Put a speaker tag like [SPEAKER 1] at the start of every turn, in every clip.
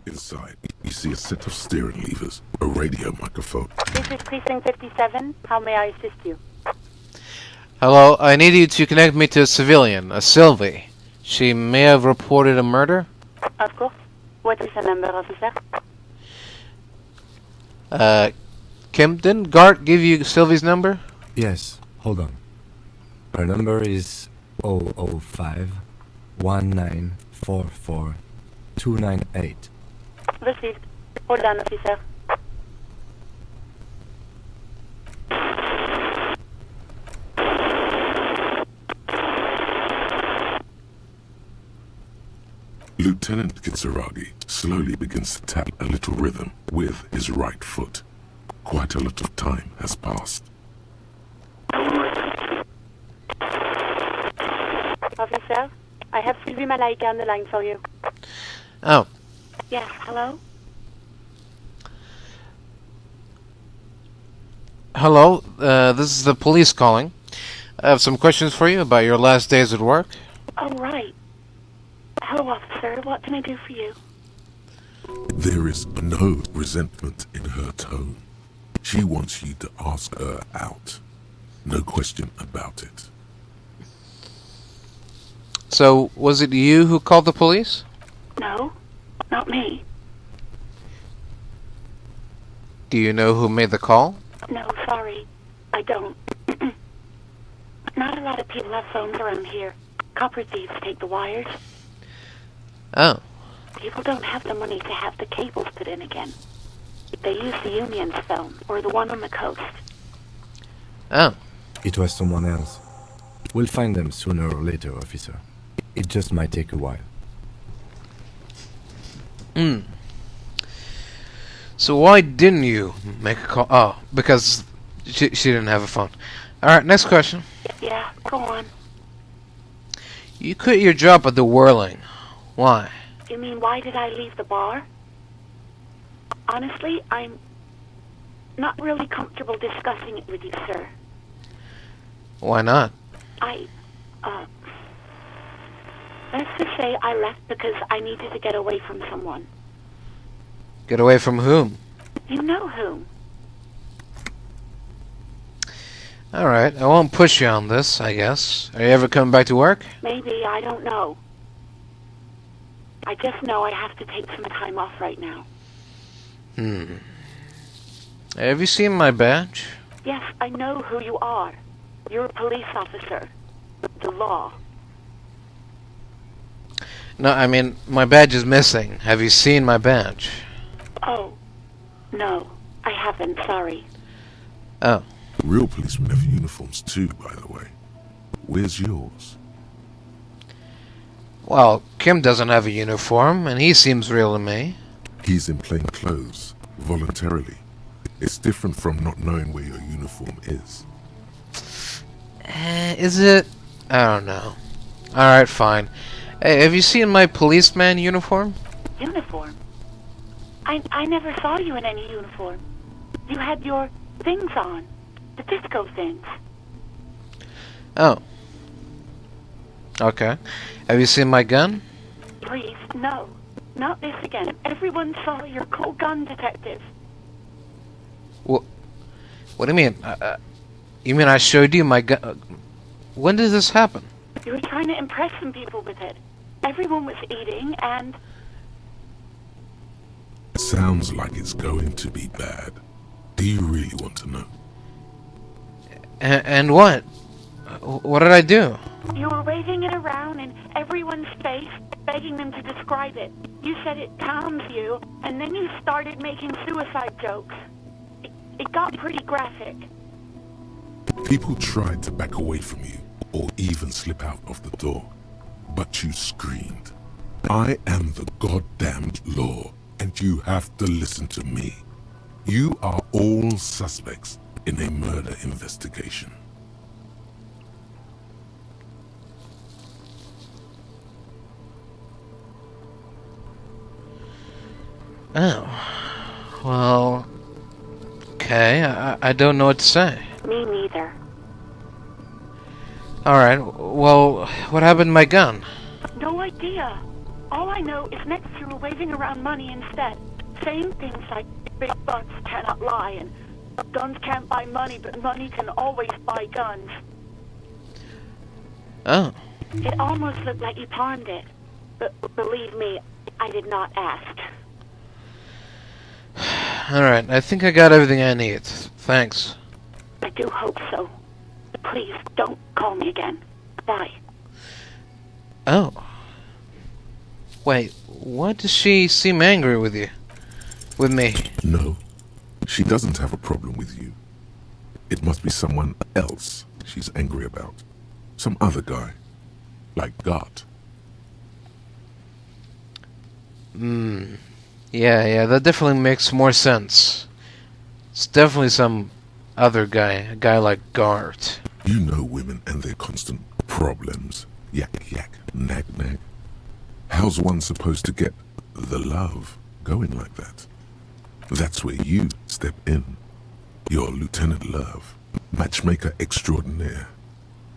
[SPEAKER 1] Inside, you see a set of steering levers, a radio microphone.
[SPEAKER 2] This is Precinct 57. How may I assist you?
[SPEAKER 3] Hello, I need you to connect me to a civilian, a Sylvie. She may have reported a murder.
[SPEAKER 2] Of course. What is her number, officer?
[SPEAKER 3] Kim, didn't Gart give you Sylvie's number?
[SPEAKER 4] Yes, hold on. Her number is 005 1944 298.
[SPEAKER 2] Received. Hold on, officer.
[SPEAKER 1] Lieutenant Kitsuragi slowly begins to tap a little rhythm with his right foot. Quite a lot of time has passed.
[SPEAKER 2] Officer, I have Sylvie Malaika on the line for you.
[SPEAKER 3] Oh.
[SPEAKER 2] Yes, hello?
[SPEAKER 3] Hello, this is the police calling. I have some questions for you about your last days at work.
[SPEAKER 2] Oh, right. Hello, officer. What can I do for you?
[SPEAKER 1] There is no resentment in her tone. She wants you to ask her out. No question about it.
[SPEAKER 3] So, was it you who called the police?
[SPEAKER 2] No, not me.
[SPEAKER 3] Do you know who made the call?
[SPEAKER 2] No, sorry. I don't. Not a lot of people have phones around here. Copper thieves take the wires.
[SPEAKER 3] Oh.
[SPEAKER 2] People don't have the money to have the cables put in again. They use the Union's phone, or the one on the coast.
[SPEAKER 3] Oh.
[SPEAKER 4] It was someone else. We'll find them sooner or later, officer. It just might take a while.
[SPEAKER 3] So why didn't you make a call? Oh, because she didn't have a phone. Alright, next question.
[SPEAKER 2] Yeah, go on.
[SPEAKER 3] You quit your job at the Whirling. Why?
[SPEAKER 2] You mean, why did I leave the bar? Honestly, I'm not really comfortable discussing it with you, sir.
[SPEAKER 3] Why not?
[SPEAKER 2] Let's just say I left because I needed to get away from someone.
[SPEAKER 3] Get away from whom?
[SPEAKER 2] You know whom.
[SPEAKER 3] Alright, I won't push you on this, I guess. Are you ever coming back to work?
[SPEAKER 2] Maybe, I don't know. I just know I have to take some time off right now.
[SPEAKER 3] Have you seen my badge?
[SPEAKER 2] Yes, I know who you are. You're a police officer. The law.
[SPEAKER 3] No, I mean, my badge is missing. Have you seen my badge?
[SPEAKER 2] Oh, no, I haven't, sorry.
[SPEAKER 3] Oh.
[SPEAKER 1] Real policemen have uniforms too, by the way. Where's yours?
[SPEAKER 3] Well, Kim doesn't have a uniform, and he seems real to me.
[SPEAKER 1] He's in plain clothes, voluntarily. It's different from not knowing where your uniform is.
[SPEAKER 3] Is it? I don't know. Alright, fine. Hey, have you seen my policeman uniform?
[SPEAKER 2] Uniform? I never saw you in any uniform. You had your things on. The disco things.
[SPEAKER 3] Oh. Okay. Have you seen my gun?
[SPEAKER 2] Please, no. Not this again. Everyone saw your cool gun, detective.
[SPEAKER 3] What do you mean? You mean I showed you my gun? When did this happen?
[SPEAKER 2] You were trying to impress some people with it. Everyone was eating, and...
[SPEAKER 1] Sounds like it's going to be bad. Do you really want to know?
[SPEAKER 3] And what? What did I do?
[SPEAKER 2] You were waving it around in everyone's face, begging them to describe it. You said it calms you, and then you started making suicide jokes. It got pretty graphic.
[SPEAKER 1] People tried to back away from you, or even slip out of the door. But you screamed, "I am the goddamned law, and you have to listen to me. You are all suspects in a murder investigation."
[SPEAKER 3] Oh. Well... Okay, I don't know what to say.
[SPEAKER 2] Me neither.
[SPEAKER 3] Alright, well, what happened to my gun?
[SPEAKER 2] No idea. All I know is next you were waving around money instead, saying things like big bucks cannot lie and guns can't buy money, but money can always buy guns.
[SPEAKER 3] Oh.
[SPEAKER 2] It almost looked like you pawned it, but believe me, I did not ask.
[SPEAKER 3] Alright, I think I got everything I need. Thanks.
[SPEAKER 2] I do hope so. Please, don't call me again. Bye.
[SPEAKER 3] Oh. Wait, why does she seem angry with you? With me?
[SPEAKER 1] No, she doesn't have a problem with you. It must be someone else she's angry about. Some other guy. Like God.
[SPEAKER 3] Yeah, that definitely makes more sense. It's definitely some other guy, a guy like Gart.
[SPEAKER 1] You know women and their constant problems. Yak, yak, nag, nag. How's one supposed to get the love going like that? That's where you step in. You're Lieutenant Love, matchmaker extraordinaire.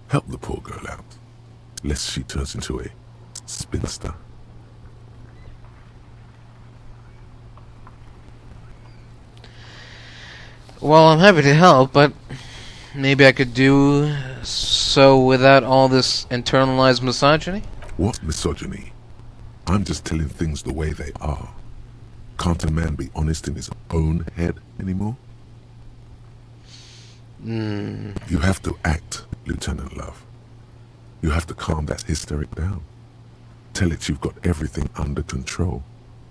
[SPEAKER 1] Help the poor girl out, lest she turns into a spinster.
[SPEAKER 3] Well, I'm happy to help, but maybe I could do so without all this internalized misogyny?
[SPEAKER 1] What misogyny? I'm just telling things the way they are. Can't a man be honest in his own head anymore? You have to act, Lieutenant Love. You have to calm that hysteric down. Tell it you've got everything under control.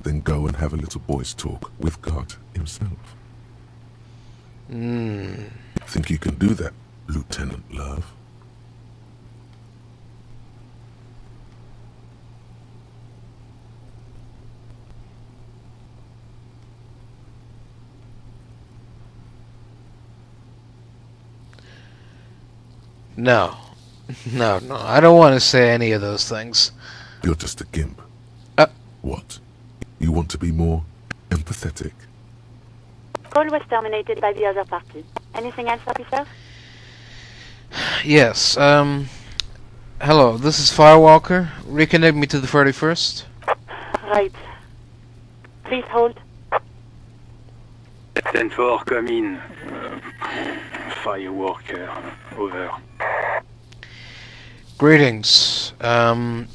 [SPEAKER 1] Then go and have a little boy's talk with God himself. Think you can do that, Lieutenant Love?
[SPEAKER 3] No, I don't want to say any of those things.
[SPEAKER 1] You're just a gimp. What? You want to be more empathetic?
[SPEAKER 2] Call was terminated by the other party. Anything else, officer?
[SPEAKER 3] Yes, hello, this is Firewalker. Reconnect me to the 31st.
[SPEAKER 2] Right. Please hold.
[SPEAKER 5] 10-4, come in. Firewalker, over.
[SPEAKER 3] Greetings. I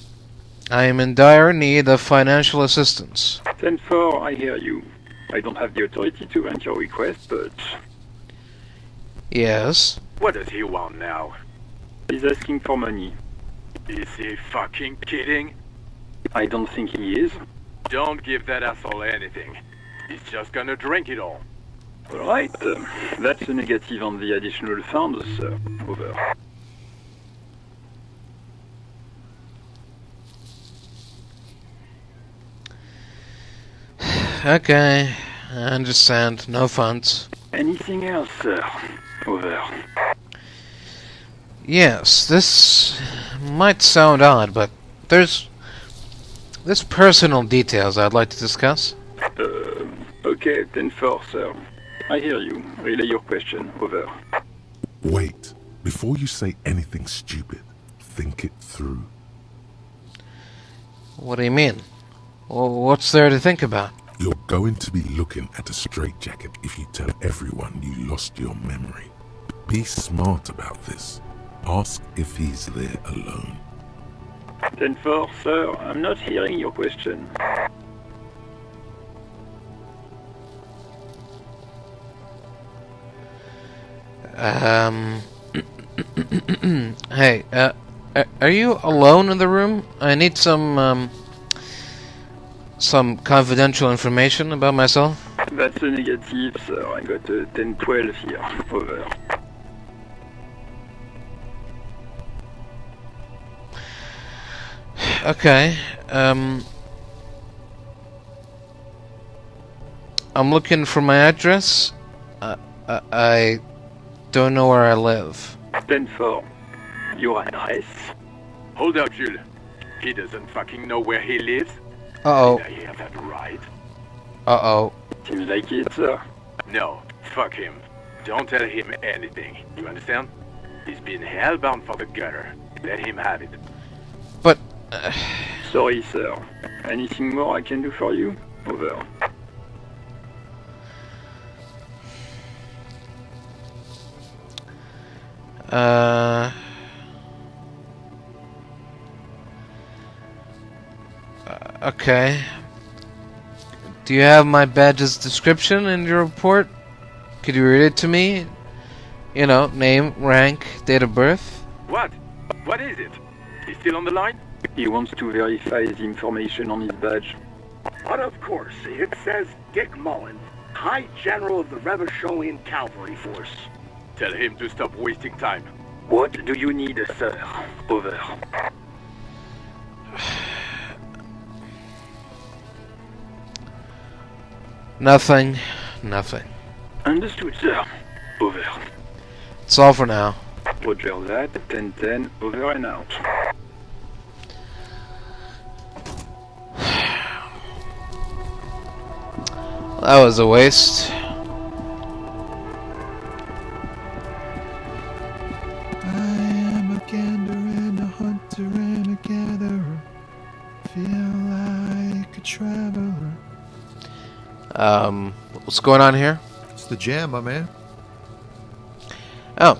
[SPEAKER 3] am in dire need of financial assistance.
[SPEAKER 5] 10-4, I hear you. I don't have the authority to grant your request, but...
[SPEAKER 3] Yes?
[SPEAKER 6] What does he want now?
[SPEAKER 5] he's asking for money.
[SPEAKER 6] Is he fucking kidding?
[SPEAKER 5] I don't think he is.
[SPEAKER 6] Don't give that asshole anything. He's just gonna drink it all.
[SPEAKER 5] Alright, that's a negative on the additional funds, sir. Over.
[SPEAKER 3] Okay, I understand. No funds.
[SPEAKER 5] Anything else, sir? Over.
[SPEAKER 3] Yes, this might sound odd, but there's personal details I'd like to discuss.
[SPEAKER 5] Okay, 10-4, sir. I hear you. Relay your question. Over.
[SPEAKER 1] Wait. Before you say anything stupid, think it through.
[SPEAKER 3] What do you mean? What's there to think about?
[SPEAKER 1] You're going to be looking at a straitjacket if you tell everyone you lost your memory. Be smart about this. Ask if he's there alone.
[SPEAKER 5] 10-4, sir. I'm not hearing your question.
[SPEAKER 3] Hey, are you alone in the room? I need some confidential information about myself.
[SPEAKER 5] That's a negative, sir. I got a 10-12 here. Over.
[SPEAKER 3] Okay, I'm looking for my address. I don't know where I live.
[SPEAKER 5] 10-4. Your address?
[SPEAKER 6] Hold up, Jules. He doesn't fucking know where he lives.
[SPEAKER 3] Uh-oh.
[SPEAKER 6] Did I hear that right?
[SPEAKER 3] Uh-oh.
[SPEAKER 5] Seems like it, sir.
[SPEAKER 6] No, fuck him. Don't tell him anything. You understand? He's been hellbound for the gutter. Let him have it.
[SPEAKER 3] But,
[SPEAKER 5] Sorry, sir. Anything more I can do for you? Over.
[SPEAKER 3] Okay. Do you have my badge's description in your report? Could you read it to me? You know, name, rank, date of birth.
[SPEAKER 6] What? What is it? He's still on the line?
[SPEAKER 5] He wants to verify the information on his badge.
[SPEAKER 7] But of course, it says Dick Mullen, High General of the Revacholian Cavalry Force.
[SPEAKER 6] Tell him to stop wasting time.
[SPEAKER 5] What do you need, sir? Over.
[SPEAKER 3] Nothing. Nothing.
[SPEAKER 5] Understood, sir. Over.
[SPEAKER 3] It's all for now.
[SPEAKER 5] Roger that. 10-10. Over and out.
[SPEAKER 3] That was a waste.
[SPEAKER 8] I am a gander and a hunter and a gatherer. Feel like a traveler.
[SPEAKER 3] What's going on here?
[SPEAKER 8] It's the jam, my man.
[SPEAKER 3] Oh,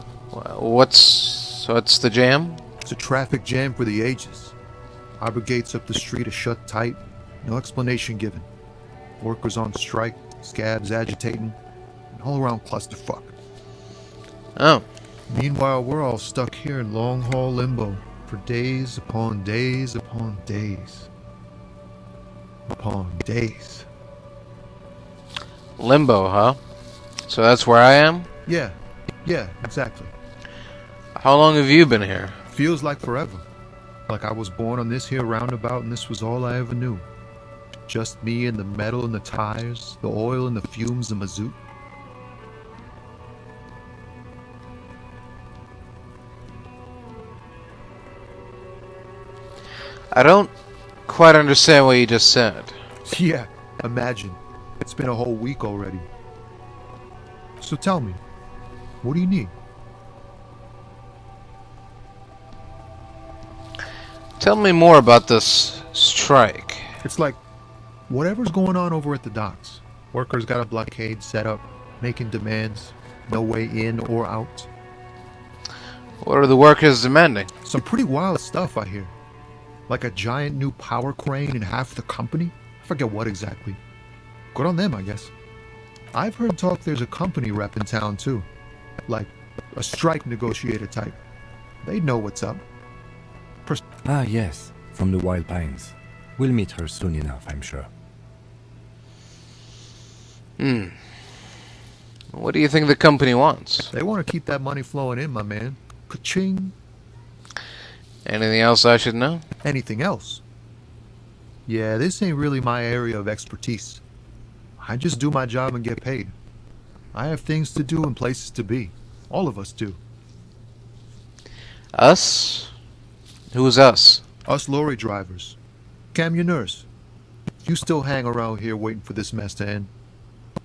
[SPEAKER 3] what's the jam?
[SPEAKER 8] It's a traffic jam for the ages. Harbor gates up the street are shut tight. No explanation given. Workers on strike, scabs agitating, an all-around clusterfuck.
[SPEAKER 3] Oh,
[SPEAKER 8] Meanwhile, we're all stuck here in long-haul limbo for days upon days upon days. Upon days.
[SPEAKER 3] limbo, huh? So that's where I am?
[SPEAKER 8] Yeah, exactly.
[SPEAKER 3] How long have you been here?
[SPEAKER 8] Feels like forever. Like I was born on this here roundabout and this was all I ever knew. Just me and the metal and the tires, the oil and the fumes of mazout.
[SPEAKER 3] I don't quite understand what you just said.
[SPEAKER 8] Yeah, imagine. It's been a whole week already. So tell me, what do you need?
[SPEAKER 3] Tell me more about this strike.
[SPEAKER 8] It's like whatever's going on over at the docks. Workers got a blockade set up, making demands, no way in or out.
[SPEAKER 3] What are the workers demanding?
[SPEAKER 8] Some pretty wild stuff, I hear. Like a giant new power crane in half the company? I forget what exactly. Good on them, I guess. I've heard talk there's a company rep in town too. Like a strike negotiator type. They'd know what's up.
[SPEAKER 4] Ah, yes, from the Wild Pines. We'll meet her soon enough, I'm sure.
[SPEAKER 3] What do you think the company wants?
[SPEAKER 8] They want to keep that money flowing in, my man. Ka-ching.
[SPEAKER 3] Anything else I should know?
[SPEAKER 8] Anything else? Yeah, this ain't really my area of expertise. I just do my job and get paid. I have things to do and places to be. All of us do.
[SPEAKER 3] Us? Who's us?
[SPEAKER 8] Us lorry drivers. Cam, your nurse. You still hang around here waiting for this mess to end.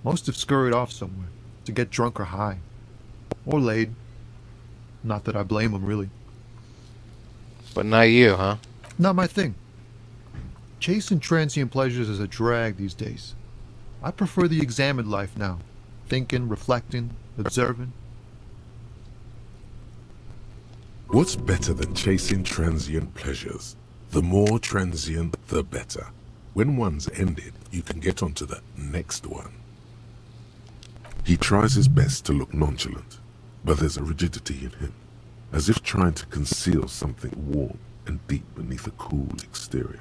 [SPEAKER 8] Most have scurried off somewhere to get drunk or high. Or laid. Not that I blame them, really.
[SPEAKER 3] But not you, huh?
[SPEAKER 8] Not my thing. Chasing transient pleasures is a drag these days. I prefer the examined life now. Thinking, reflecting, observing.
[SPEAKER 1] What's better than chasing transient pleasures? The more transient, the better. When one's ended, you can get onto the next one. He tries his best to look nonchalant, but there's a rigidity in him, as if trying to conceal something warm and deep beneath a cool exterior.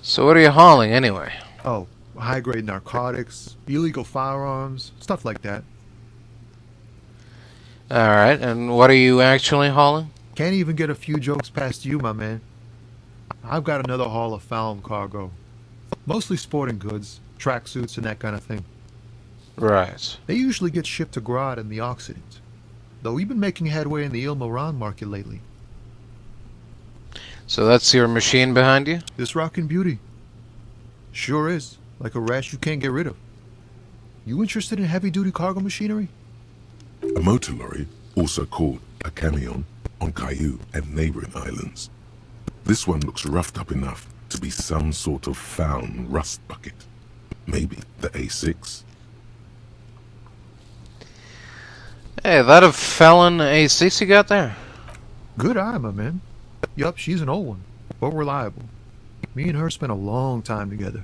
[SPEAKER 3] So what are you hauling anyway?
[SPEAKER 8] Oh, high-grade narcotics, illegal firearms, stuff like that.
[SPEAKER 3] Alright, and what are you actually hauling?
[SPEAKER 8] Can't even get a few jokes past you, my man. I've got another haul of found cargo. Mostly sporting goods, tracksuits and that kind of thing.
[SPEAKER 3] Right.
[SPEAKER 8] They usually get shipped to Grad and the Occident. Though we've been making headway in the Il Moran market lately.
[SPEAKER 3] So that's your machine behind you?
[SPEAKER 8] This rockin' beauty. Sure is. Like a rash you can't get rid of. You interested in heavy-duty cargo machinery?
[SPEAKER 1] A motor lorry, also called a camion, on Caillou and neighboring islands. This one looks roughed up enough to be some sort of found rust bucket. Maybe the A6.
[SPEAKER 3] Hey, that a Felon A6 you got there?
[SPEAKER 8] Good eye, my man. Yup, she's an old one, but reliable. Me and her spent a long time together.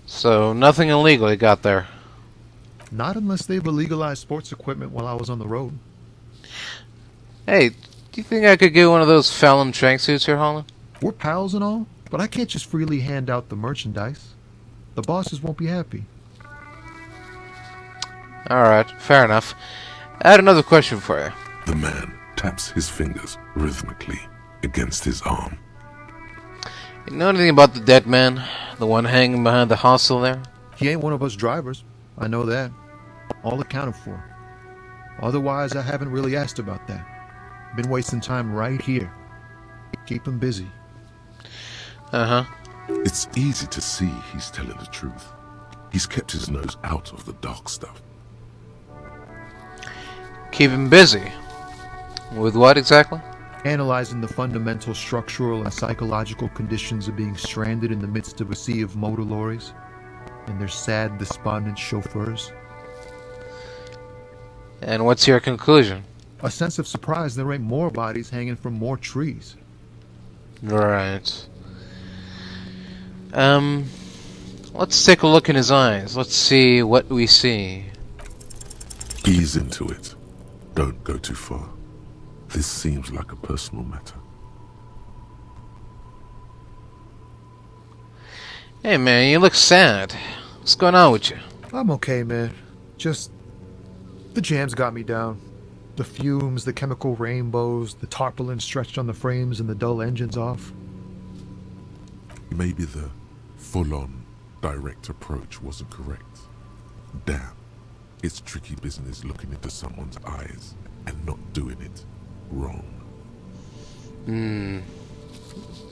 [SPEAKER 3] So, nothing illegal you got there?
[SPEAKER 8] Not unless they've illegalized sports equipment while I was on the road.
[SPEAKER 3] Hey, do you think I could get one of those Felon tracksuits here, Holland?
[SPEAKER 8] We're pals and all, but I can't just freely hand out the merchandise. The bosses won't be happy.
[SPEAKER 3] Alright, fair enough. I had another question for you.
[SPEAKER 1] The man taps his fingers rhythmically against his arm.
[SPEAKER 3] You know anything about the dead man? The one hanging behind the hostel there?
[SPEAKER 8] He ain't one of us drivers. I know that. All accounted for. Otherwise, I haven't really asked about that. Been wasting time right here. Keep him busy.
[SPEAKER 3] Uh-huh.
[SPEAKER 1] It's easy to see he's telling the truth. He's kept his nose out of the dark stuff.
[SPEAKER 3] Keep him busy. With what exactly?
[SPEAKER 8] Analyzing the fundamental structural and psychological conditions of being stranded in the midst of a sea of motor lorries and their sad, despondent chauffeurs.
[SPEAKER 3] And what's your conclusion?
[SPEAKER 8] A sense of surprise there ain't more bodies hanging from more trees.
[SPEAKER 3] Right. Let's take a look in his eyes. Let's see what we see.
[SPEAKER 1] Ease into it. Don't go too far. This seems like a personal matter.
[SPEAKER 3] Hey man, you look sad. What's going on with you?
[SPEAKER 8] I'm okay, man. Just... the jams got me down. The fumes, the chemical rainbows, the tarpaulin stretched on the frames and the dull engines off.
[SPEAKER 1] Maybe the full-on, direct approach wasn't correct. Damn. It's tricky business looking into someone's eyes and not doing it wrong.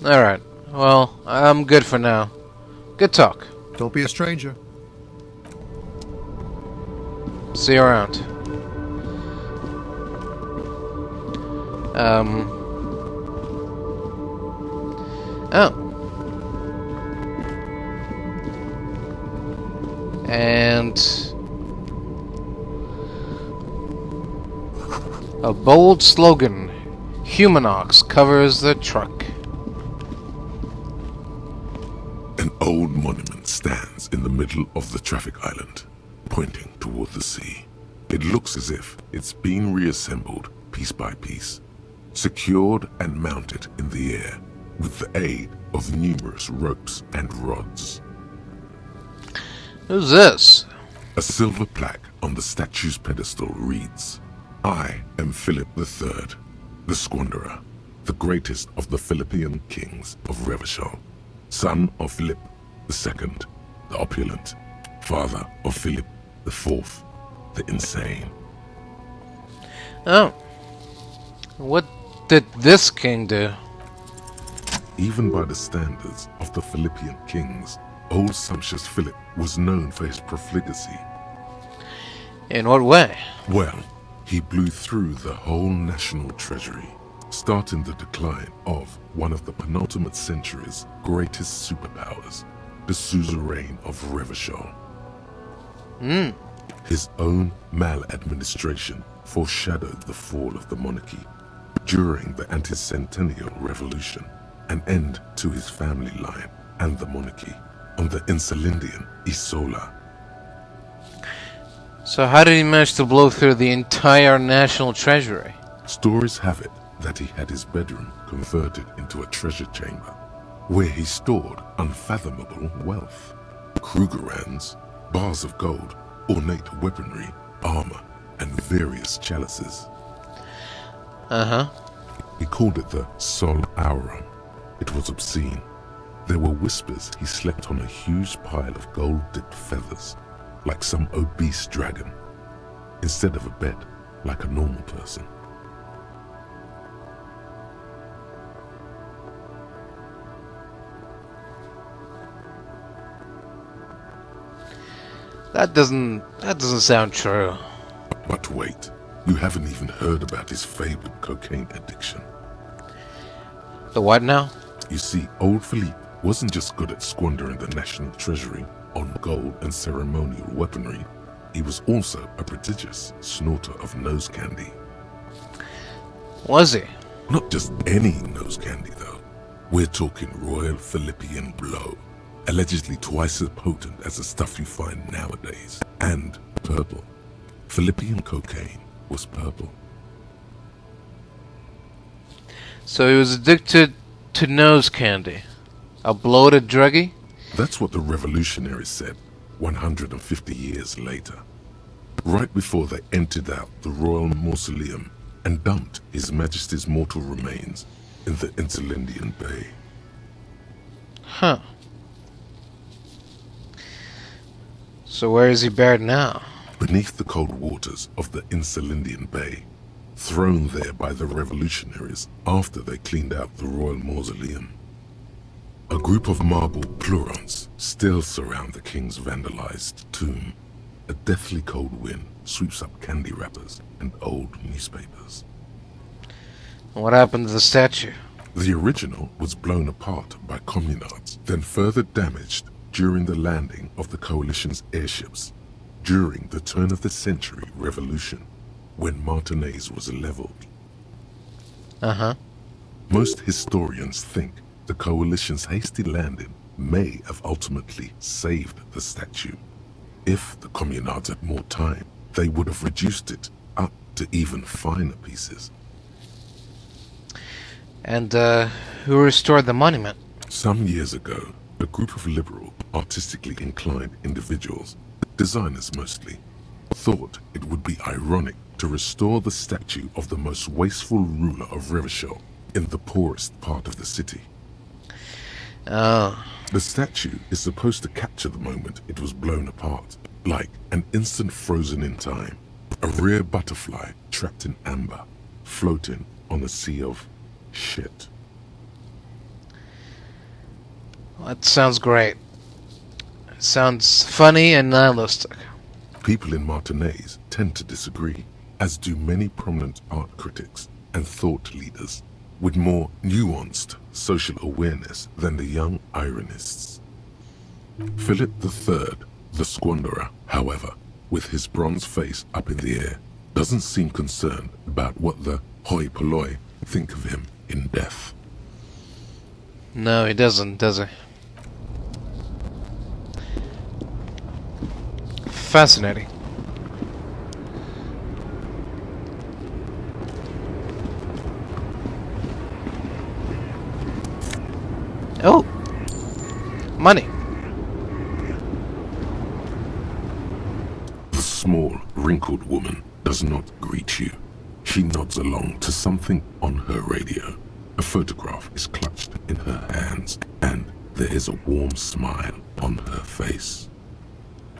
[SPEAKER 3] Alright. Well, I'm good for now. Good talk.
[SPEAKER 8] Don't be a stranger.
[SPEAKER 3] See you around. Oh. And a bold slogan, Humanox covers the truck.
[SPEAKER 1] An old monument stands in the middle of the traffic island, pointing toward the sea. It looks as if it's been reassembled piece by piece, secured and mounted in the air with the aid of numerous ropes and rods.
[SPEAKER 3] Who's this?
[SPEAKER 1] A silver plaque on the statue's pedestal reads, "I am Philip III, the Squanderer, the greatest of the Philippian kings of Revachol, son of Philip II, the opulent, father of Philip IV, the insane."
[SPEAKER 3] Oh. What did this king do?
[SPEAKER 1] Even by the standards of the Philippian kings, old sumptuous Philip was known for his profligacy.
[SPEAKER 3] In what way?
[SPEAKER 1] Well, he blew through the whole national treasury, starting the decline of one of the penultimate century's greatest superpowers, the suzerain of Revachol. His own maladministration foreshadowed the fall of the monarchy. During the anti-centennial revolution, an end to his family line and the monarchy on the Insulindian Isola.
[SPEAKER 3] So how did he manage to blow through the entire national treasury?
[SPEAKER 1] Stories have it that he had his bedroom converted into a treasure chamber, where he stored unfathomable wealth. Krugerrands, bars of gold, ornate weaponry, armor, and various chalices.
[SPEAKER 3] Uh-huh.
[SPEAKER 1] He called it the Sol Aurum. It was obscene. There were whispers he slept on a huge pile of gold-dipped feathers, like some obese dragon, instead of a bed, like a normal person.
[SPEAKER 3] That doesn't sound true.
[SPEAKER 1] But wait, you haven't even heard about his fabled cocaine addiction.
[SPEAKER 3] The what now?
[SPEAKER 1] You see, old Philippe wasn't just good at squandering the national treasury on gold and ceremonial weaponry. He was also a prodigious snorter of nose candy.
[SPEAKER 3] Was he?
[SPEAKER 1] Not just any nose candy, though. We're talking Royal Philippian Blow, allegedly twice as potent as the stuff you find nowadays, and purple. Philippian cocaine was purple.
[SPEAKER 3] So he was addicted to nose candy. A bloated druggie?
[SPEAKER 1] That's what the revolutionaries said 150 years later. Right before they emptied out the royal mausoleum and dumped His Majesty's mortal remains in the Insulindian Bay.
[SPEAKER 3] Huh. So where is he buried now?
[SPEAKER 1] Beneath the cold waters of the Insulindian Bay, thrown there by the revolutionaries after they cleaned out the royal mausoleum. A group of marble pleurons still surround the king's vandalized tomb. A deathly cold wind sweeps up candy wrappers and old newspapers.
[SPEAKER 3] What happened to the statue?
[SPEAKER 1] The original was blown apart by communards, then further damaged during the landing of the coalition's airships during the turn-of-the-century revolution, when Martinez was leveled.
[SPEAKER 3] Uh-huh.
[SPEAKER 1] Most historians think the coalition's hasty landing may have ultimately saved the statue. If the communards had more time, they would have reduced it up to even finer pieces.
[SPEAKER 3] And, who restored the monument?
[SPEAKER 1] Some years ago, a group of liberal, artistically inclined individuals, designers mostly, thought it would be ironic to restore the statue of the most wasteful ruler of Revachol in the poorest part of the city.
[SPEAKER 3] Oh.
[SPEAKER 1] The statue is supposed to capture the moment it was blown apart, like an instant frozen in time, a rare butterfly trapped in amber, floating on a sea of shit.
[SPEAKER 3] That sounds great. It sounds funny and nihilistic.
[SPEAKER 1] People in Martinez tend to disagree, as do many prominent art critics and thought leaders with more nuanced social awareness than the young ironists. Philip III, the squanderer, however, with his bronze face up in the air, doesn't seem concerned about what the hoi polloi think of him in death.
[SPEAKER 3] No, he doesn't, does he? Fascinating. Oh! Money.
[SPEAKER 1] The small, wrinkled woman does not greet you. She nods along to something on her radio. A photograph is clutched in her hands, and there is a warm smile on her face.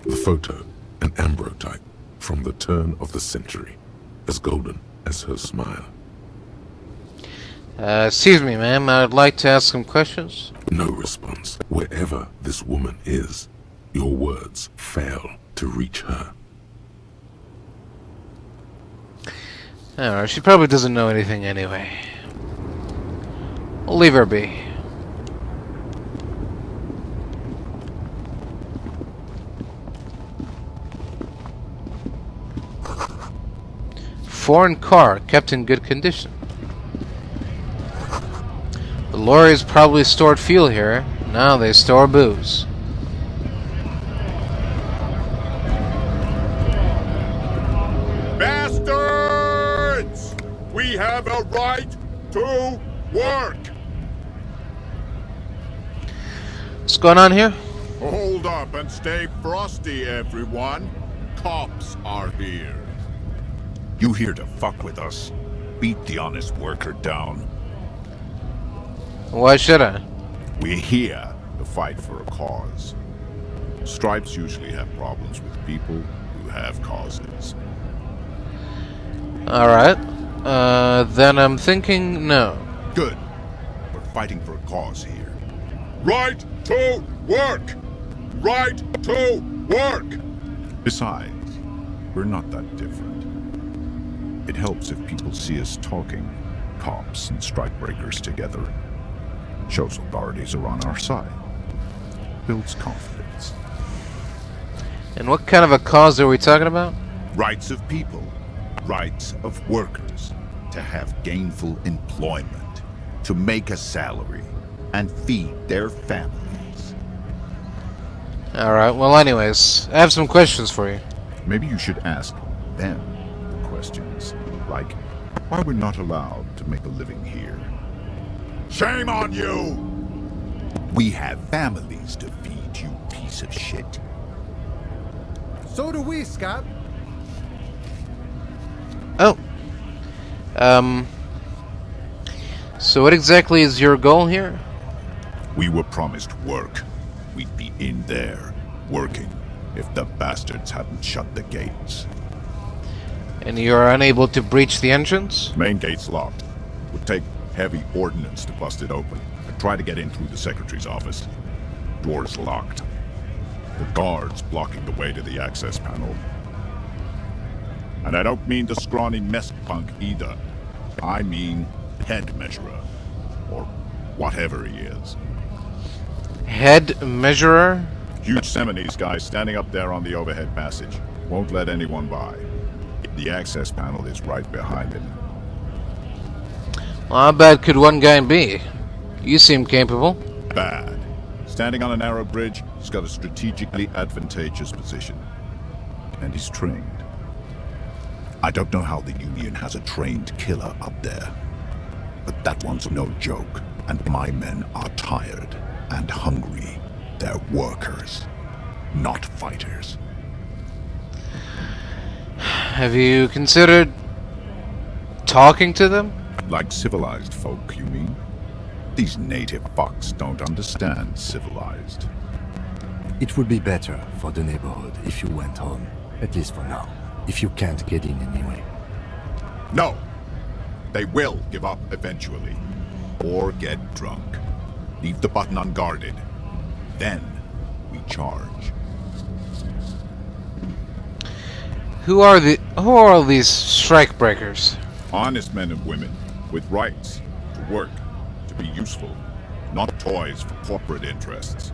[SPEAKER 1] The photo, an ambrotype from the turn of the century, as golden as her smile.
[SPEAKER 3] Excuse me, ma'am. I would like to ask some questions.
[SPEAKER 1] No response. Wherever this woman is, your words fail to reach her.
[SPEAKER 3] Alright, she probably doesn't know anything anyway. We'll leave her be. Foreign car, kept in good condition. The lorries probably stored fuel here. Now they store booze.
[SPEAKER 9] Bastards! We have a right to work!
[SPEAKER 3] What's going on here?
[SPEAKER 9] Hold up and stay frosty, everyone. Cops are here.
[SPEAKER 10] You here to fuck with us? Beat the honest worker down.
[SPEAKER 3] Why should I?
[SPEAKER 10] We're here to fight for a cause. Stripes usually have problems with people who have causes.
[SPEAKER 3] Alright. Then I'm thinking no.
[SPEAKER 10] Good. We're fighting for a cause here.
[SPEAKER 9] Right to work! Right to work!
[SPEAKER 10] Besides, we're not that different. It helps if people see us talking, cops and strikebreakers together. Shows authorities are on our side. Builds confidence.
[SPEAKER 3] And what kind of a cause are we talking about?
[SPEAKER 10] Rights of people. Rights of workers. To have gainful employment. To make a salary. And feed their families.
[SPEAKER 3] Alright, well anyways, I have some questions for you.
[SPEAKER 10] Maybe you should ask them the questions. Like, why we're not allowed to make a living here. Shame on you! We have families to feed, you piece of shit.
[SPEAKER 8] So do we, Scott.
[SPEAKER 3] Oh. So what exactly is your goal here?
[SPEAKER 10] We were promised work. We'd be in there, working, if the bastards hadn't shut the gates.
[SPEAKER 3] And you're unable to breach the entrance?
[SPEAKER 10] Main gate's locked. Would take heavy ordnance to bust it open. I tried to get in through the secretary's office. Door's locked. The guards blocking the way to the access panel. And I don't mean the scrawny mess punk either. I mean head measurer. Or whatever he is.
[SPEAKER 3] Head measurer?
[SPEAKER 10] Huge Seminese guy standing up there on the overhead passage. Won't let anyone by. The access panel is right behind him.
[SPEAKER 3] Well, how bad could one guy be? You seem capable.
[SPEAKER 10] Bad. Standing on a narrow bridge, he's got a strategically advantageous position. And he's trained. I don't know how the Union has a trained killer up there. But that one's no joke. And my men are tired and hungry. They're workers, not fighters.
[SPEAKER 3] Have you considered talking to them?
[SPEAKER 10] Like civilized folk, you mean? These native fucks don't understand civilized.
[SPEAKER 4] It would be better for the neighborhood if you went home, at least for now, if you can't get in anyway.
[SPEAKER 10] No! They will give up eventually. Or get drunk. Leave the button unguarded. Then we charge.
[SPEAKER 3] Who are all these strikebreakers?
[SPEAKER 10] Honest men and women with rights to work, to be useful, not toys for corporate interests.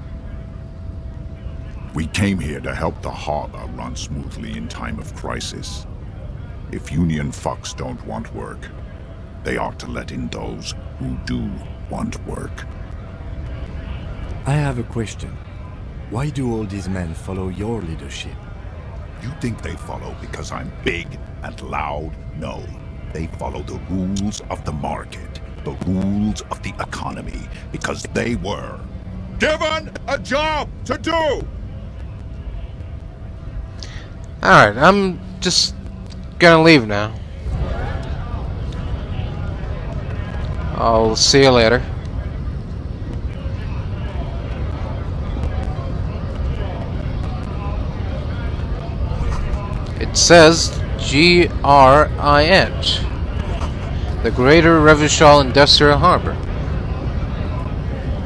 [SPEAKER 10] We came here to help the harbor run smoothly in time of crisis. If Union fucks don't want work, they ought to let in those who do want work.
[SPEAKER 4] I have a question. Why do all these men follow your leadership?
[SPEAKER 10] You think they follow because I'm big and loud? No. They follow the rules of the market, the rules of the economy, because they were given a job to do!
[SPEAKER 3] Alright, I'm just gonna leave now. I'll see you later. It says GRIH, the Greater Revachol Industrial Harbor.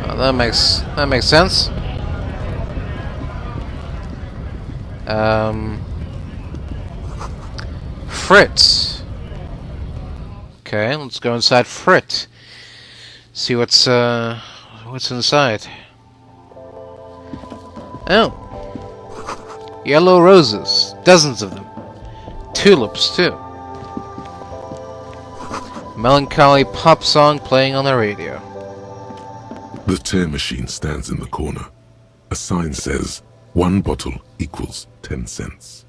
[SPEAKER 3] Oh, that makes sense. Fritz. Okay, let's go inside Fritz. See what's inside. Oh. Yellow roses. Dozens of them. Tulips, too. Melancholy pop song playing on the radio.
[SPEAKER 1] The tear machine stands in the corner. A sign says, 1 bottle equals 10 cents.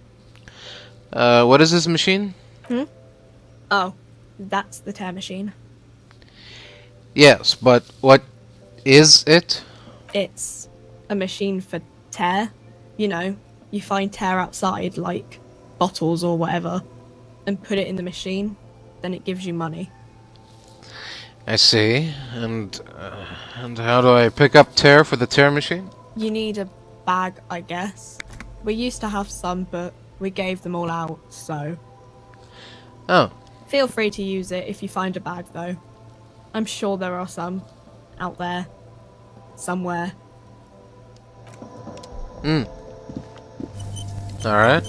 [SPEAKER 3] What is this machine?
[SPEAKER 11] Oh, that's the tear machine.
[SPEAKER 3] Yes, but what is it?
[SPEAKER 11] It's a machine for tear. You know, you find tear outside, like bottles or whatever, and put it in the machine, then it gives you money.
[SPEAKER 3] I see. And how do I pick up tear for the tear machine?
[SPEAKER 11] You need a bag, I guess. We used to have some, but we gave them all out, so...
[SPEAKER 3] Oh.
[SPEAKER 11] Feel free to use it if you find a bag, though. I'm sure there are some out there. Somewhere.
[SPEAKER 3] Alright.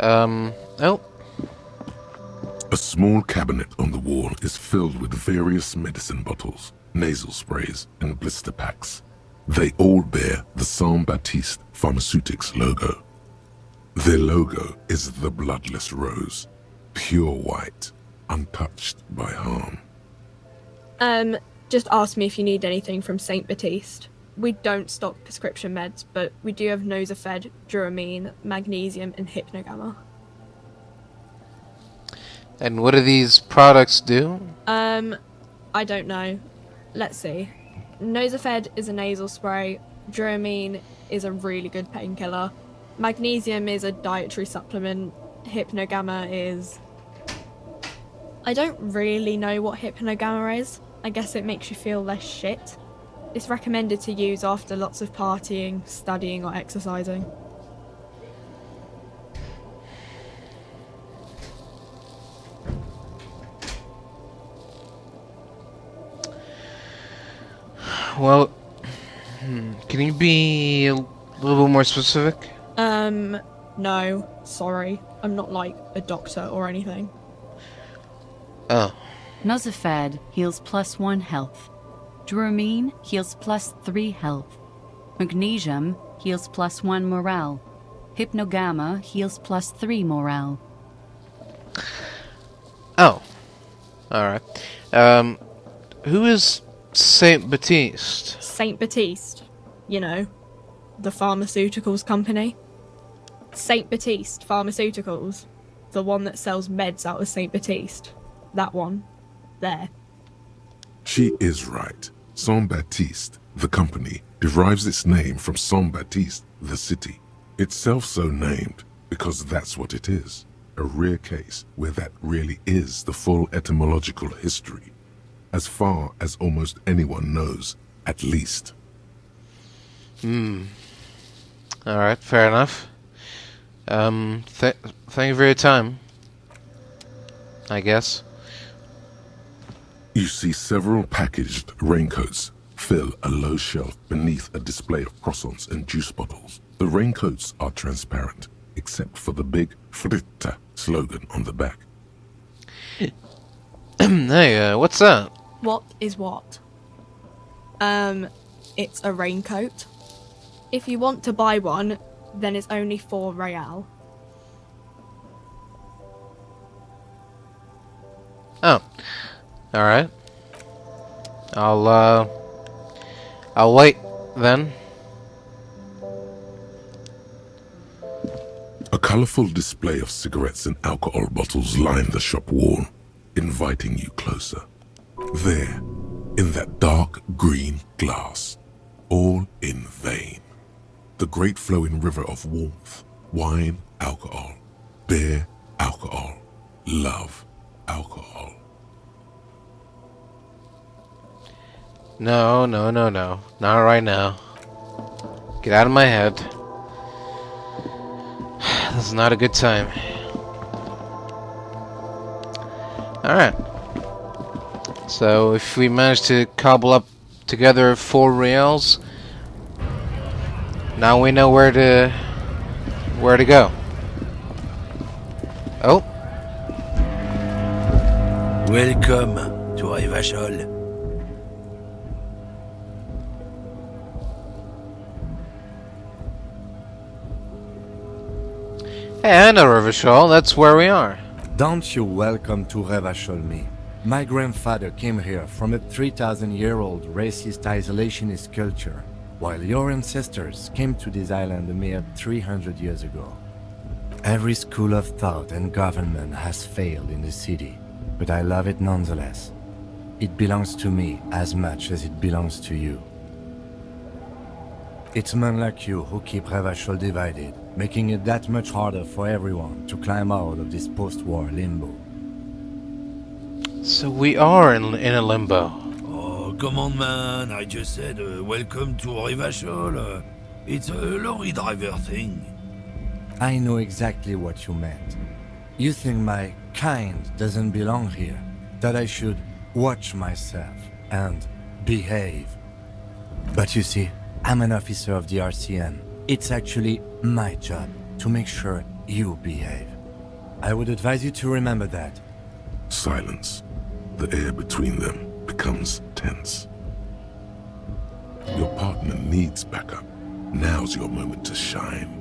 [SPEAKER 3] Oh.
[SPEAKER 1] A small cabinet on the wall is filled with various medicine bottles, nasal sprays, and blister packs. They all bear the Saint Baptiste Pharmaceutics logo. Their logo is the bloodless rose, pure white, untouched by harm.
[SPEAKER 11] Just ask me if you need anything from Saint Baptiste. We don't stock prescription meds, but we do have Nosafed, Duramine, Magnesium, and Hypnogamma.
[SPEAKER 3] And what do these products do?
[SPEAKER 11] I don't know. Let's see. Nosafed is a nasal spray. Duramine is a really good painkiller. Magnesium is a dietary supplement. Hypnogamma is... I don't really know what Hypnogamma is. I guess it makes you feel less shit. It's recommended to use after lots of partying, studying, or exercising.
[SPEAKER 3] Well, can you be a little bit more specific?
[SPEAKER 11] No, sorry. I'm not like a doctor or anything.
[SPEAKER 3] Oh.
[SPEAKER 12] Nosafed heals +1 health. Duramine heals +3 health. Magnesium heals +1 morale. Hypnogamma heals +3 morale.
[SPEAKER 3] Oh. Alright. Who is Saint Baptiste?
[SPEAKER 11] Saint Baptiste. You know, the pharmaceuticals company. Saint Baptiste Pharmaceuticals. The one that sells meds out of Saint Baptiste. That one. There.
[SPEAKER 1] She is right. Saint Baptiste, the company, derives its name from Saint Baptiste, the city. Itself so named because that's what it is. A rare case where that really is the full etymological history. As far as almost anyone knows, at least.
[SPEAKER 3] Alright, fair enough. Thank you for your time. I guess.
[SPEAKER 1] You see several packaged raincoats fill a low shelf beneath a display of croissants and juice bottles. The raincoats are transparent, except for the big Fritta slogan on the back.
[SPEAKER 3] Hey, what's that?
[SPEAKER 11] What is what? It's a raincoat. If you want to buy one, then it's only 4 real.
[SPEAKER 3] Oh. Alright. I'll wait, then.
[SPEAKER 1] A colorful display of cigarettes and alcohol bottles line the shop wall, inviting you closer. There, in that dark green glass, all in vain. The great flowing river of warmth, wine, alcohol, beer, alcohol, love, alcohol.
[SPEAKER 3] No. Not right now. Get out of my head. This is not a good time. Alright. So, if we manage to cobble up together 4 reals, now we know where to go. Oh.
[SPEAKER 13] Welcome to Rivachol.
[SPEAKER 3] Hey, I know Rivachol. That's where we are.
[SPEAKER 4] Don't you welcome to Rivachol me. My grandfather came here from a 3,000-year-old racist isolationist culture, while your ancestors came to this island a mere 300 years ago. Every school of thought and government has failed in the city, but I love it nonetheless. It belongs to me as much as it belongs to you. It's men like you who keep Rivachol divided, making it that much harder for everyone to climb out of this post-war limbo.
[SPEAKER 3] So we are in a limbo.
[SPEAKER 13] Oh, come on, man. I just said welcome to Rivachol. It's a lorry driver thing.
[SPEAKER 4] I know exactly what you meant. You think my kind doesn't belong here, that I should watch myself and behave. But you see, I'm an officer of the RCM. It's actually my job to make sure you behave. I would advise you to remember that.
[SPEAKER 1] Silence. The air between them becomes tense. Your partner needs backup. Now's your moment to shine.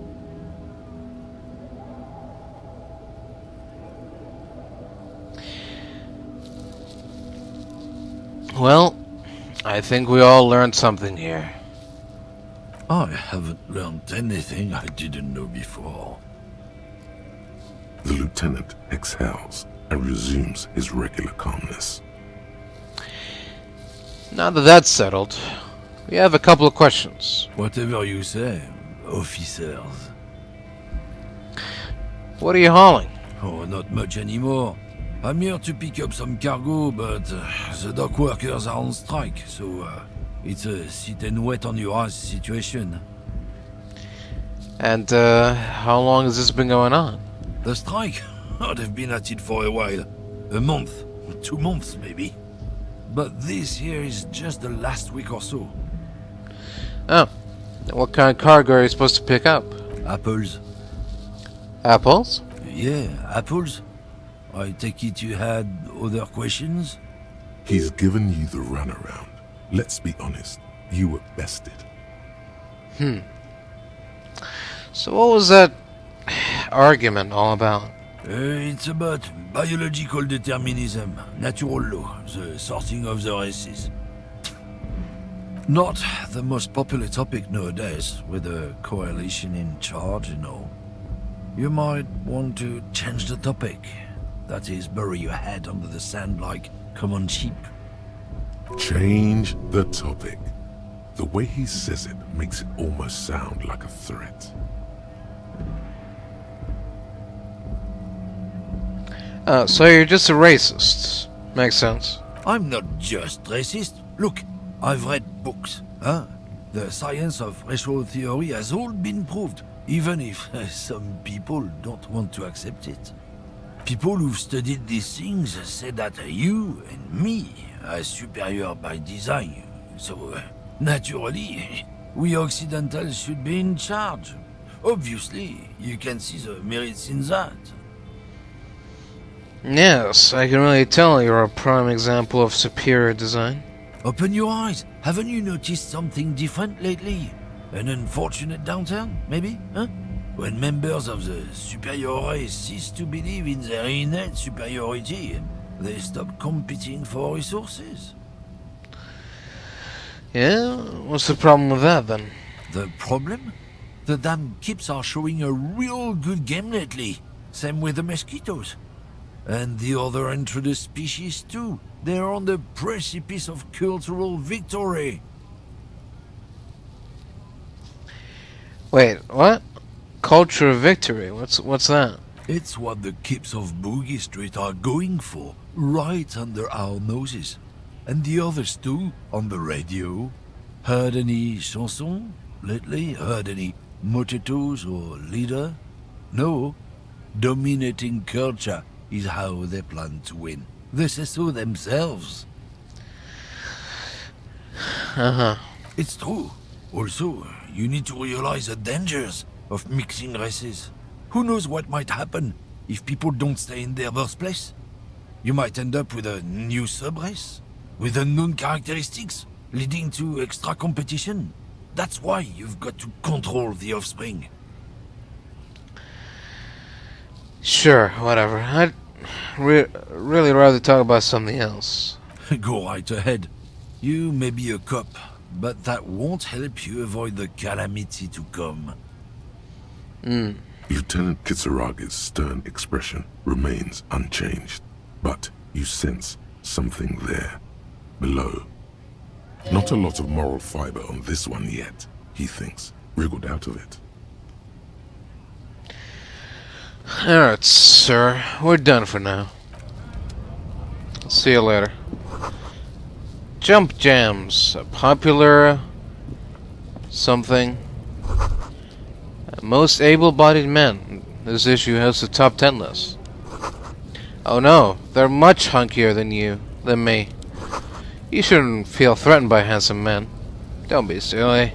[SPEAKER 3] Well, I think we all learned something here.
[SPEAKER 13] I haven't learned anything I didn't know before.
[SPEAKER 1] The lieutenant exhales and resumes his regular calmness.
[SPEAKER 3] Now that that's settled, we have a couple of questions.
[SPEAKER 13] Whatever you say, officers.
[SPEAKER 3] What are you hauling?
[SPEAKER 13] Oh, not much anymore. I'm here to pick up some cargo, but the dock workers are on strike, so it's a sit and wait on your ass situation.
[SPEAKER 3] And how long has this been going on?
[SPEAKER 13] The strike? Oh, they've been at it for a while. A month, 2 months maybe. But this here is just the last week or so.
[SPEAKER 3] Oh, what kind of cargo are you supposed to pick up?
[SPEAKER 13] Apples.
[SPEAKER 3] Apples?
[SPEAKER 13] Yeah, apples. I take it you had other questions?
[SPEAKER 1] He's given you the runaround. Let's be honest, you were bested.
[SPEAKER 3] So what was that argument all about?
[SPEAKER 13] It's about biological determinism, natural law, the sorting of the races. Not the most popular topic nowadays, with the coalition in charge and all. You might want to change the topic. That is, bury your head under the sand like common sheep.
[SPEAKER 1] Change the topic. The way he says it makes it almost sound like a threat.
[SPEAKER 3] So you're just a racist. Makes sense.
[SPEAKER 13] I'm not just racist. Look, I've read books. The science of racial theory has all been proved, even if some people don't want to accept it. People who've studied these things say that you and me are superior by design. So, naturally, we Occidentals should be in charge. Obviously, you can see the merits in that.
[SPEAKER 3] Yes, I can really tell you're a prime example of superior design.
[SPEAKER 13] Open your eyes. Haven't you noticed something different lately? An unfortunate downturn, maybe? When members of the superior race cease to believe in their innate superiority, they stop competing for resources.
[SPEAKER 3] Yeah? What's the problem with that, then?
[SPEAKER 13] The problem? The damn kips are showing a real good game lately. Same with the mosquitoes. And the other introduced species too. They're on the precipice of cultural victory.
[SPEAKER 3] Wait, what? Culture victory? What's that?
[SPEAKER 13] It's what the kips of Boogie Street are going for, right under our noses. And the others too, on the radio. Heard any chansons lately? Heard any motetos or leader? No. Dominating culture is how they plan to win. They say so themselves. It's true. Also, you need to realize the dangers of mixing races. Who knows what might happen if people don't stay in their birthplace? You might end up with a new sub-race, with unknown characteristics, leading to extra competition. That's why you've got to control the offspring.
[SPEAKER 3] Sure, whatever. I'd really rather talk about something else.
[SPEAKER 13] Go right ahead. You may be a cop, but that won't help you avoid the calamity to come.
[SPEAKER 1] Lieutenant Kisaragi's stern expression remains unchanged, but you sense something there, below. Not a lot of moral fiber on this one yet, he thinks, wriggled out of it.
[SPEAKER 3] Alright, sir. We're done for now. See you later. Jump Jams. A popular... something. Most able-bodied men. This issue has the top 10 list. Oh no, they're much hunkier than me. You shouldn't feel threatened by handsome men. Don't be silly.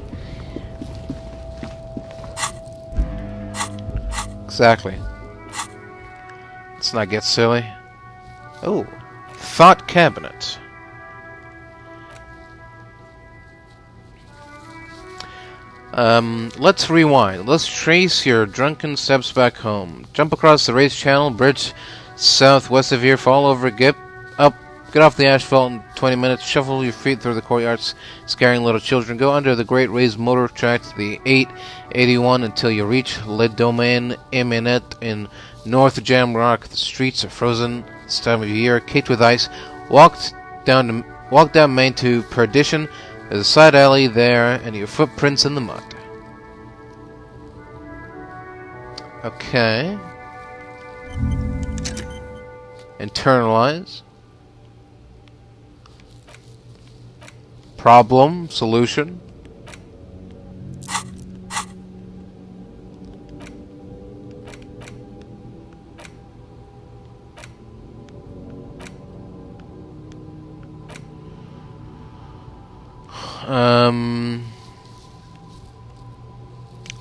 [SPEAKER 3] exactly. Let's not get silly. Oh, thought cabinet. Let's rewind. Let's trace your drunken steps back home. Jump across the race channel, bridge southwest of here, fall over, get off the asphalt in 20 minutes, shuffle your feet through the courtyards, scaring little children. Go under the Great Raised Motor Track to the 881 until you reach Le Domaine Eminette in North Jamrock. The streets are frozen this time of year, caked with ice. Walk down Main to Perdition. There's a side alley there, and your footprints in the mud. Okay. Internalize. Problem, solution.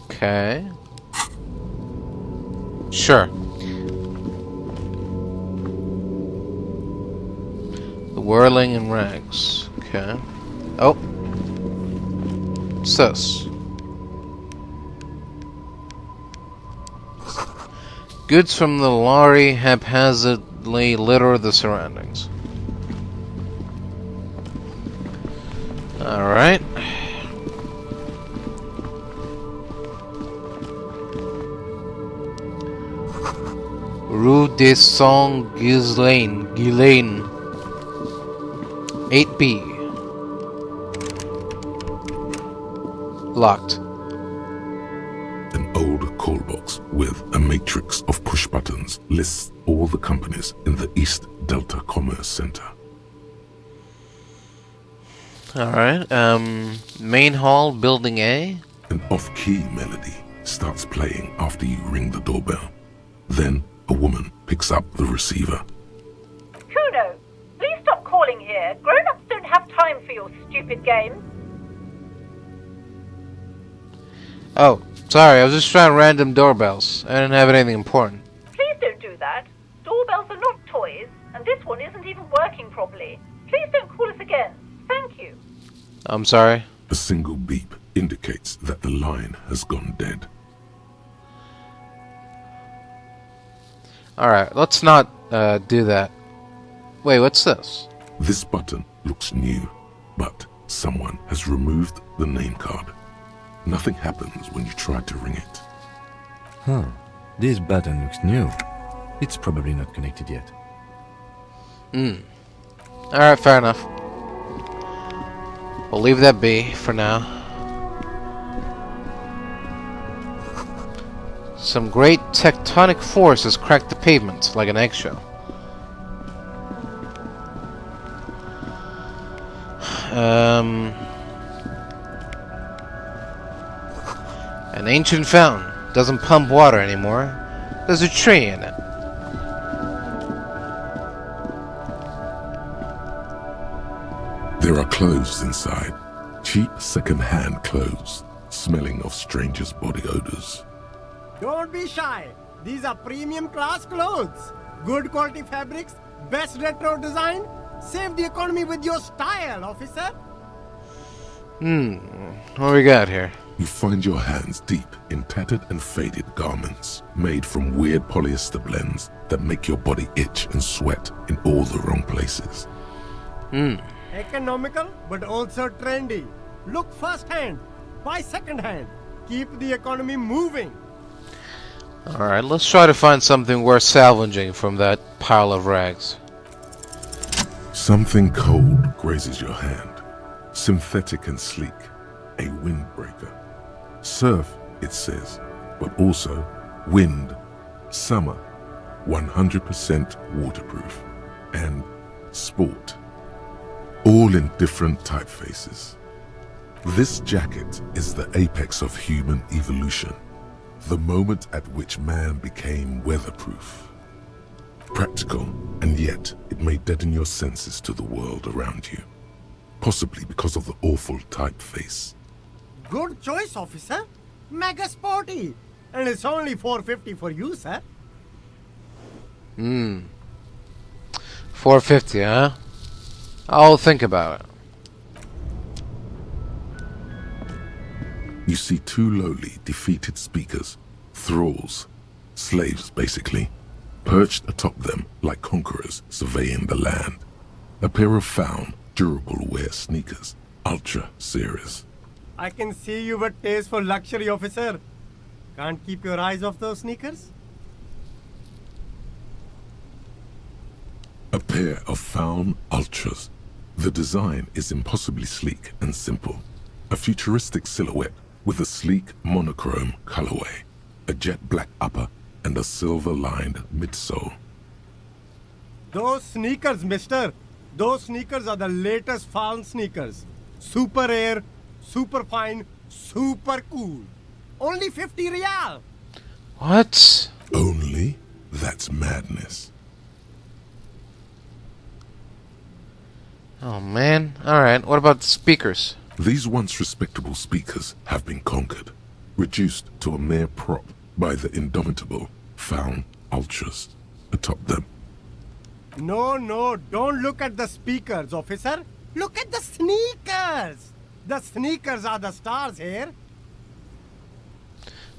[SPEAKER 3] Okay. Sure. The whirling in rags. Okay. Oh. What's this? Goods from the lorry haphazardly litter the surroundings. Alright. Rue des Saint-Ghislain. 8B. Locked.
[SPEAKER 1] An old call box with a matrix of push buttons lists all the companies in the East Delta Commerce Center.
[SPEAKER 3] Alright, main hall, building A.
[SPEAKER 1] An off-key melody starts playing after you ring the doorbell. Then a woman picks up the receiver.
[SPEAKER 14] Kuno, please stop calling here. Grown-ups don't have time for your stupid games.
[SPEAKER 3] Oh, sorry, I was just trying random doorbells. I didn't have anything important.
[SPEAKER 14] Please don't do that. Doorbells are not toys, and this one isn't even working properly. Please don't call us again. Thank you.
[SPEAKER 3] I'm sorry.
[SPEAKER 1] A single beep indicates that the line has gone dead.
[SPEAKER 3] Alright, let's not do that. Wait, what's this?
[SPEAKER 1] This button looks new, but someone has removed the name card. Nothing happens when you try to ring it.
[SPEAKER 4] Huh. This button looks new. It's probably not connected yet.
[SPEAKER 3] Alright, fair enough. We'll leave that be for now. Some great tectonic force has cracked the pavement like an eggshell. An ancient fountain doesn't pump water anymore. There's a tree in it.
[SPEAKER 1] There are clothes inside. Cheap second-hand clothes, smelling of strangers' body odors.
[SPEAKER 15] Don't be shy. These are premium class clothes. Good quality fabrics, best retro design. Save the economy with your style, officer.
[SPEAKER 3] What we got here?
[SPEAKER 1] You find your hands deep in tattered and faded garments made from weird polyester blends that make your body itch and sweat in all the wrong places.
[SPEAKER 15] Economical, but also trendy. Look first-hand, buy second-hand. Keep the economy moving.
[SPEAKER 3] Alright, let's try to find something worth salvaging from that pile of rags.
[SPEAKER 1] Something cold grazes your hand. Synthetic and sleek. A windbreaker. Surf, it says, but also wind, summer, 100% waterproof, and sport. All in different typefaces. This jacket is the apex of human evolution. The moment at which man became weatherproof. Practical, and yet it may deaden your senses to the world around you. Possibly because of the awful typeface.
[SPEAKER 15] Good choice, officer. Mega sporty. And it's only $4.50 for you, sir.
[SPEAKER 3] 450, huh? I'll think about it.
[SPEAKER 1] You see two lowly, defeated speakers, thralls, slaves basically, perched atop them like conquerors surveying the land. A pair of found, durable wear sneakers, Ultra Series.
[SPEAKER 15] I can see you've a taste for luxury, officer. Can't keep your eyes off those sneakers?
[SPEAKER 1] A pair of found Ultras. The design is impossibly sleek and simple. A futuristic silhouette with a sleek monochrome colorway, a jet black upper, and a silver-lined midsole.
[SPEAKER 15] Those sneakers, mister. Those sneakers are the latest found sneakers. Super air, super fine, super cool. Only 50 real.
[SPEAKER 3] What?
[SPEAKER 1] Only? That's madness.
[SPEAKER 3] Oh man. Alright, what about the speakers?
[SPEAKER 1] These once respectable speakers have been conquered, reduced to a mere prop by the indomitable found Ultras atop them.
[SPEAKER 15] No, don't look at the speakers, officer. Look at the sneakers. The sneakers are the stars here.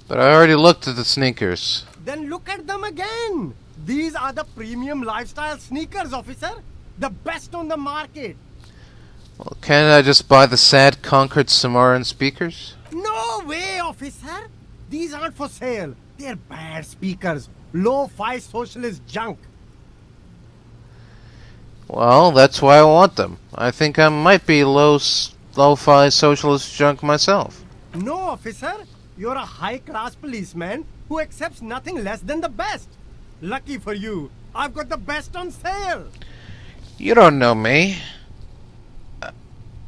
[SPEAKER 3] But I already looked at the sneakers.
[SPEAKER 15] Then look at them again. These are the premium lifestyle sneakers, officer. The best on the market.
[SPEAKER 3] Well, can't I just buy the sad conquered Samoran speakers?
[SPEAKER 15] No way, officer. These aren't for sale. They're bad speakers. Low-fi socialist junk.
[SPEAKER 3] Well, that's why I want them. I think I might be lo-fi socialist junk myself.
[SPEAKER 15] No, officer. You're a high-class policeman who accepts nothing less than the best. Lucky for you, I've got the best on sale.
[SPEAKER 3] You don't know me.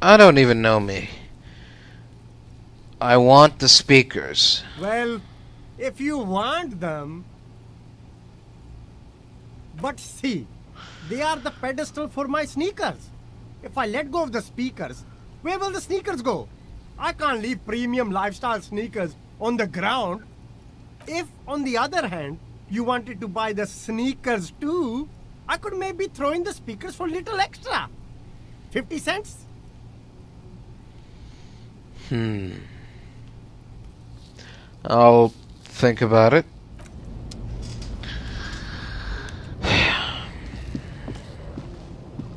[SPEAKER 3] I don't even know me. I want the speakers.
[SPEAKER 15] Well, if you want them... But see, they are the pedestal for my sneakers. If I let go of the speakers, where will the sneakers go? I can't leave premium lifestyle sneakers on the ground. If, on the other hand, you wanted to buy the sneakers too, I could maybe throw in the speakers for little extra. 50 cents?
[SPEAKER 3] I'll think about it.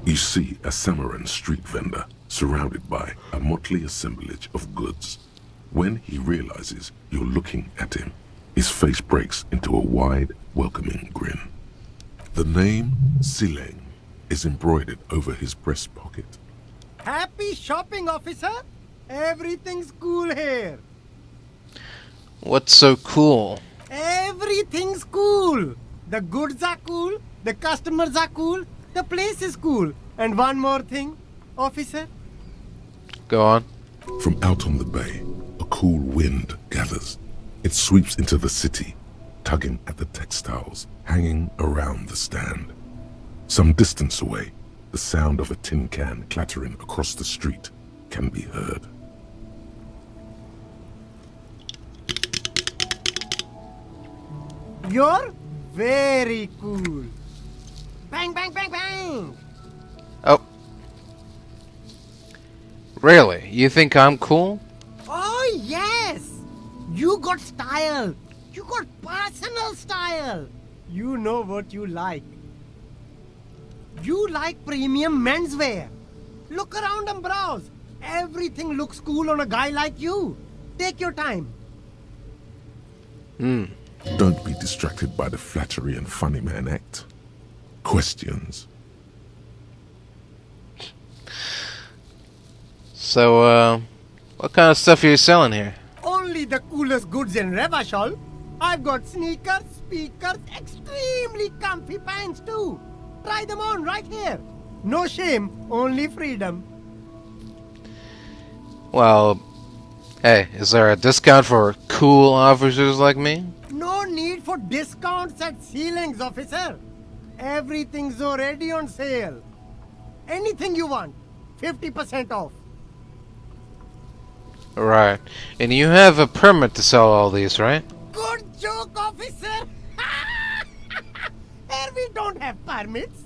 [SPEAKER 1] You see a Samoran street vendor surrounded by a motley assemblage of goods. When he realizes you're looking at him, his face breaks into a wide, welcoming grin. The name Sileng is embroidered over his breast pocket.
[SPEAKER 15] Happy shopping, officer! Everything's cool here.
[SPEAKER 3] What's so cool?
[SPEAKER 15] Everything's cool. The goods are cool, the customers are cool, the place is cool. And one more thing, officer.
[SPEAKER 3] Go on.
[SPEAKER 1] From out on the bay, a cool wind gathers. It sweeps into the city, tugging at the textiles hanging around the stand. Some distance away, the sound of a tin can clattering across the street can be heard.
[SPEAKER 15] You're very cool. Bang, bang, bang, bang.
[SPEAKER 3] Oh. Really? You think I'm cool?
[SPEAKER 15] Oh, yes. You got style. You got personal style. You know what you like. You like premium menswear. Look around and browse. Everything looks cool on a guy like you. Take your time.
[SPEAKER 1] Don't be distracted by the flattery and funny man act. Questions.
[SPEAKER 3] So, what kind of stuff are you selling here?
[SPEAKER 15] Only the coolest goods in Revachol. I've got sneakers, speakers, extremely comfy pants too. Try them on right here. No shame, only freedom.
[SPEAKER 3] Well, hey, is there a discount for cool officers like me?
[SPEAKER 15] No need for discounts at ceilings, officer. Everything's already on sale. Anything you want, 50% off.
[SPEAKER 3] Right. And you have a permit to sell all these, right?
[SPEAKER 15] Good joke, officer. Here we don't have permits.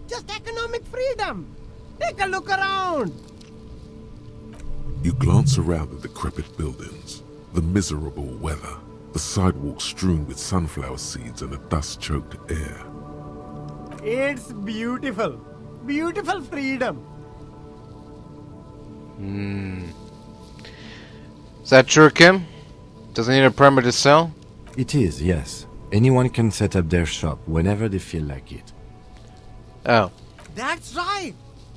[SPEAKER 15] Just economic freedom. Take a look around.
[SPEAKER 1] You glance around the decrepit buildings, the miserable weather, the sidewalks strewn with sunflower seeds and a dust-choked air.
[SPEAKER 15] It's beautiful. Beautiful freedom.
[SPEAKER 3] Is that true, Kim? Does it need a permit to sell?
[SPEAKER 4] It is, yes. Anyone can set up their shop whenever they feel like it.
[SPEAKER 3] Oh.
[SPEAKER 15] That's right.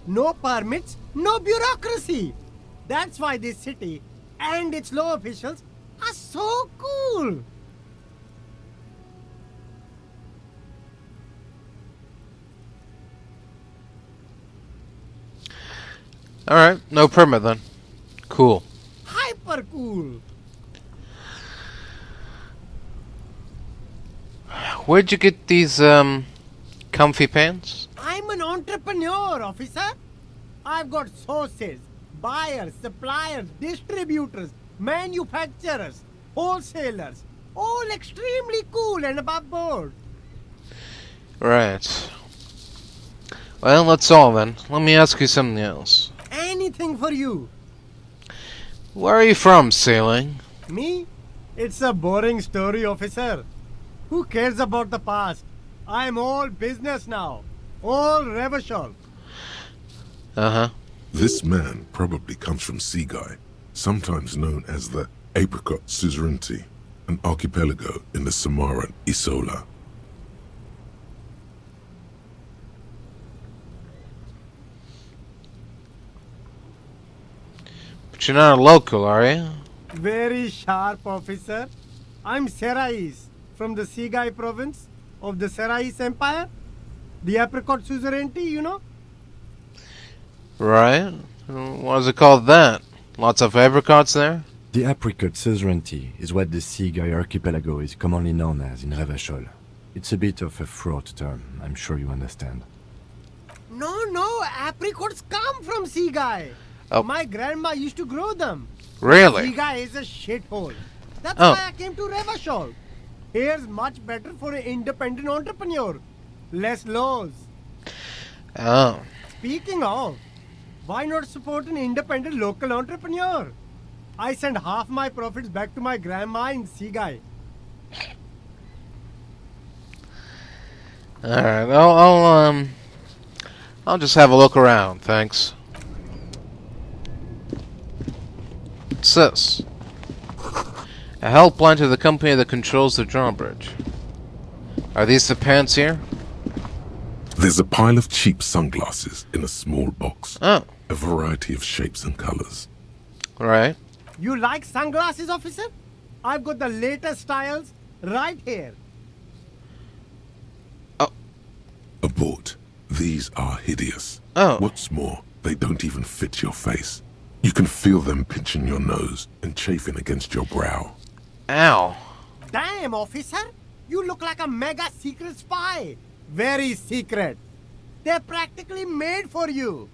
[SPEAKER 15] No permits, no bureaucracy. That's why this city and its law officials are so cool.
[SPEAKER 3] Alright, no permit then. Cool.
[SPEAKER 15] Hyper cool.
[SPEAKER 3] Where'd you get these, comfy pants?
[SPEAKER 15] I'm an entrepreneur, officer. I've got sources, buyers, suppliers, distributors, manufacturers, wholesalers, all extremely cool and above board.
[SPEAKER 3] Right. Well, that's all then. Let me ask you something else.
[SPEAKER 15] Anything for you.
[SPEAKER 3] Where are you from, Sailing?
[SPEAKER 15] Me? It's a boring story, officer. Who cares about the past? I'm all business now. All Revachol.
[SPEAKER 3] Uh-huh.
[SPEAKER 1] This man probably comes from Seaguy, sometimes known as the Apricot Suzerainty, an archipelago in the Samaran Isola.
[SPEAKER 3] But you're not a local, are you?
[SPEAKER 15] Very sharp, officer. I'm Serais, from the Seaguy province of the Serais Empire. The Apricot Suzerainty, you know?
[SPEAKER 3] Right. Why is it called that? Lots of apricots there?
[SPEAKER 4] The Apricot Suzerainty is what the Seaguy archipelago is commonly known as in Revachol. It's a bit of a fraught term, I'm sure you understand.
[SPEAKER 15] No, apricots come from Seaguy.
[SPEAKER 3] Oh.
[SPEAKER 15] My grandma used to grow them.
[SPEAKER 3] Really?
[SPEAKER 15] Seaguy is a shithole. That's
[SPEAKER 3] Oh.
[SPEAKER 15] why I came to Revachol. Here's much better for an independent entrepreneur. Less laws.
[SPEAKER 3] Oh.
[SPEAKER 15] Speaking of, why not support an independent local entrepreneur? I send half my profits back to my grandma in Seaguy.
[SPEAKER 3] Alright, I'll just have a look around, thanks. What's this? A helpline to the company that controls the drawbridge. Are these the pants here?
[SPEAKER 1] There's a pile of cheap sunglasses in a small box.
[SPEAKER 3] Oh.
[SPEAKER 1] A variety of shapes and colors.
[SPEAKER 3] Right.
[SPEAKER 15] You like sunglasses, officer? I've got the latest styles right here.
[SPEAKER 1] Abort. These are hideous.
[SPEAKER 3] Oh.
[SPEAKER 1] What's more, they don't even fit your face. You can feel them pinching your nose and chafing against your brow.
[SPEAKER 3] Ow.
[SPEAKER 15] Damn, officer. You look like a mega secret spy. Very secret. They're practically made for you.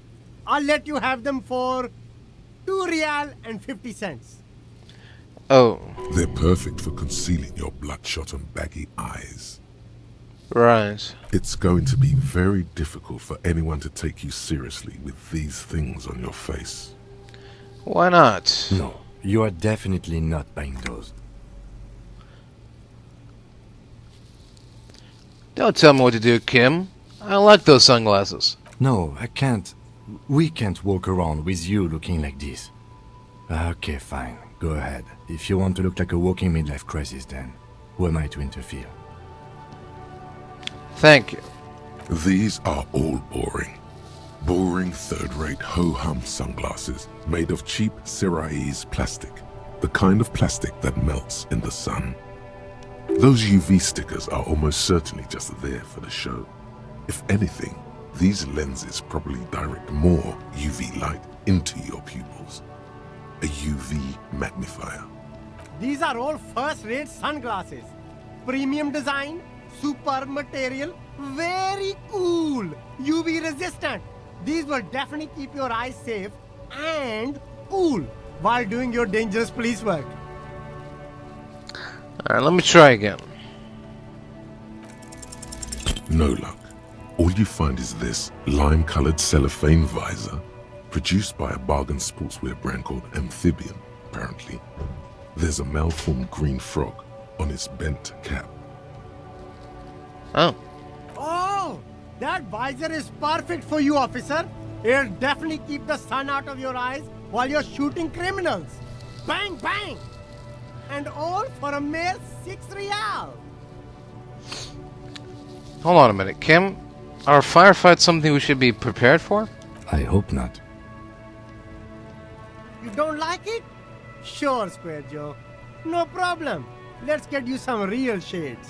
[SPEAKER 15] I'll let you have them for 2 real and 50 cents.
[SPEAKER 3] Oh.
[SPEAKER 1] They're perfect for concealing your bloodshot and baggy eyes.
[SPEAKER 3] Right.
[SPEAKER 1] It's going to be very difficult for anyone to take you seriously with these things on your face.
[SPEAKER 3] Why not?
[SPEAKER 4] No, you are definitely not buying those.
[SPEAKER 3] Don't tell me what to do, Kim. I like those sunglasses.
[SPEAKER 4] No, I can't. We can't walk around with you looking like this. Okay, fine. Go ahead. If you want to look like a walking midlife crisis, then who am I to interfere?
[SPEAKER 3] Thank you.
[SPEAKER 1] These are all boring. Boring third-rate ho-hum sunglasses made of cheap Serais plastic. The kind of plastic that melts in the sun. Those UV stickers are almost certainly just there for the show. If anything, these lenses probably direct more UV light into your pupils. A UV magnifier.
[SPEAKER 15] These are all first-rate sunglasses. Premium design, superb material, very cool, UV resistant. These will definitely keep your eyes safe and cool while doing your dangerous police work.
[SPEAKER 3] Alright, let me try again.
[SPEAKER 1] No luck. All you find is this lime-colored cellophane visor, produced by a bargain sportswear brand called Amphibian, apparently. There's a malformed green frog on its bent cap.
[SPEAKER 3] Oh.
[SPEAKER 15] Oh, that visor is perfect for you, officer. It'll definitely keep the sun out of your eyes while you're shooting criminals. Bang, bang! And all for a mere 6 real.
[SPEAKER 3] Hold on a minute, Kim. Are firefights something we should be prepared for?
[SPEAKER 4] I hope not.
[SPEAKER 15] You don't like it? Sure, Square Joe. No problem. Let's get you some real shades.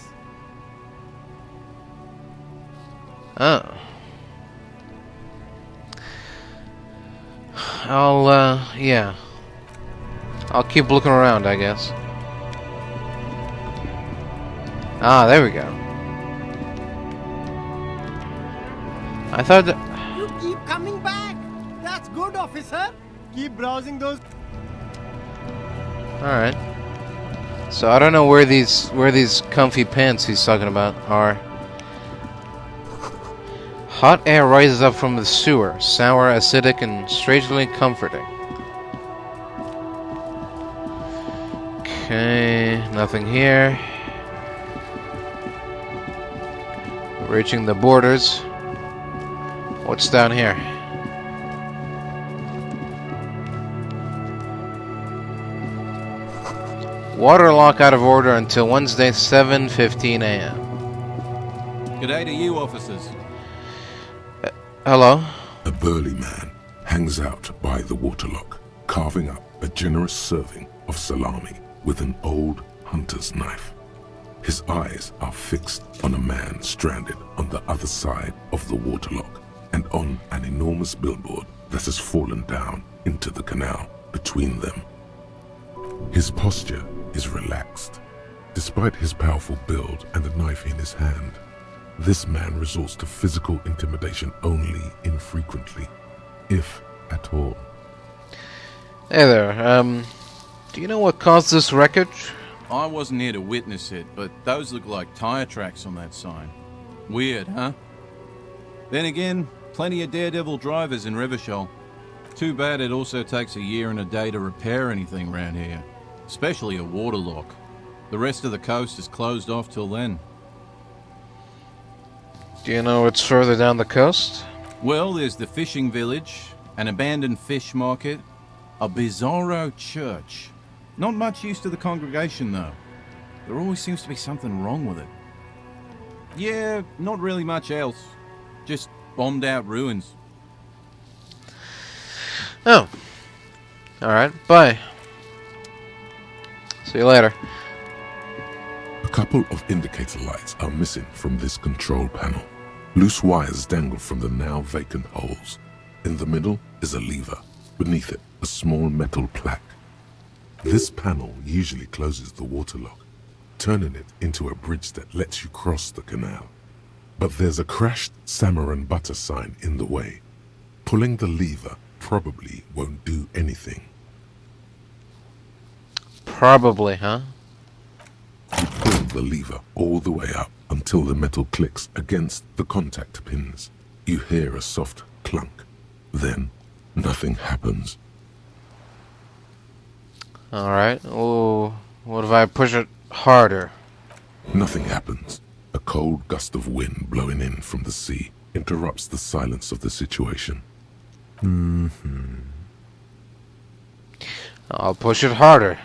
[SPEAKER 3] Oh. Yeah. I'll keep looking around, I guess. Ah, there we go. I thought that...
[SPEAKER 15] You keep coming back. That's good, officer. Keep browsing those...
[SPEAKER 3] Alright. So I don't know where these comfy pants he's talking about are. Hot air rises up from the sewer, sour, acidic, and strangely comforting. Okay, nothing here. Reaching the borders. What's down here? Water lock out of order until Wednesday, 7:15 a.m.
[SPEAKER 16] G'day to you, officers.
[SPEAKER 3] Hello?
[SPEAKER 1] A burly man hangs out by the waterlock, carving up a generous serving of salami with an old hunter's knife. His eyes are fixed on a man stranded on the other side of the waterlock and on an enormous billboard that has fallen down into the canal between them. His posture is relaxed. Despite his powerful build and the knife in his hand, this man resorts to physical intimidation only infrequently, if at all.
[SPEAKER 3] Hey there, do you know what caused this wreckage?
[SPEAKER 16] I wasn't here to witness it, but those look like tire tracks on that sign. Weird, huh? Then again, plenty of daredevil drivers in Revachol. Too bad it also takes a year and a day to repair anything around here, especially a waterlock. The rest of the coast is closed off till then.
[SPEAKER 3] Do you know what's further down the coast?
[SPEAKER 16] Well, there's the fishing village, an abandoned fish market, a bizarro church. Not much use to the congregation, though. There always seems to be something wrong with it. Yeah, not really much else. Just bombed out ruins.
[SPEAKER 3] Oh. Alright, bye. See you later.
[SPEAKER 1] A couple of indicator lights are missing from this control panel. Loose wires dangle from the now vacant holes. In the middle is a lever. Beneath it, a small metal plaque. This panel usually closes the waterlock, turning it into a bridge that lets you cross the canal. But there's a crashed salmon and butter sign in the way. Pulling the lever probably won't do anything.
[SPEAKER 3] Probably, huh?
[SPEAKER 1] You pull the lever all the way up until the metal clicks against the contact pins. You hear a soft clunk. Then, nothing happens.
[SPEAKER 3] Alright, oh, what if I push it harder?
[SPEAKER 1] Nothing happens. A cold gust of wind blowing in from the sea interrupts the silence of the situation.
[SPEAKER 3] I'll push it harder.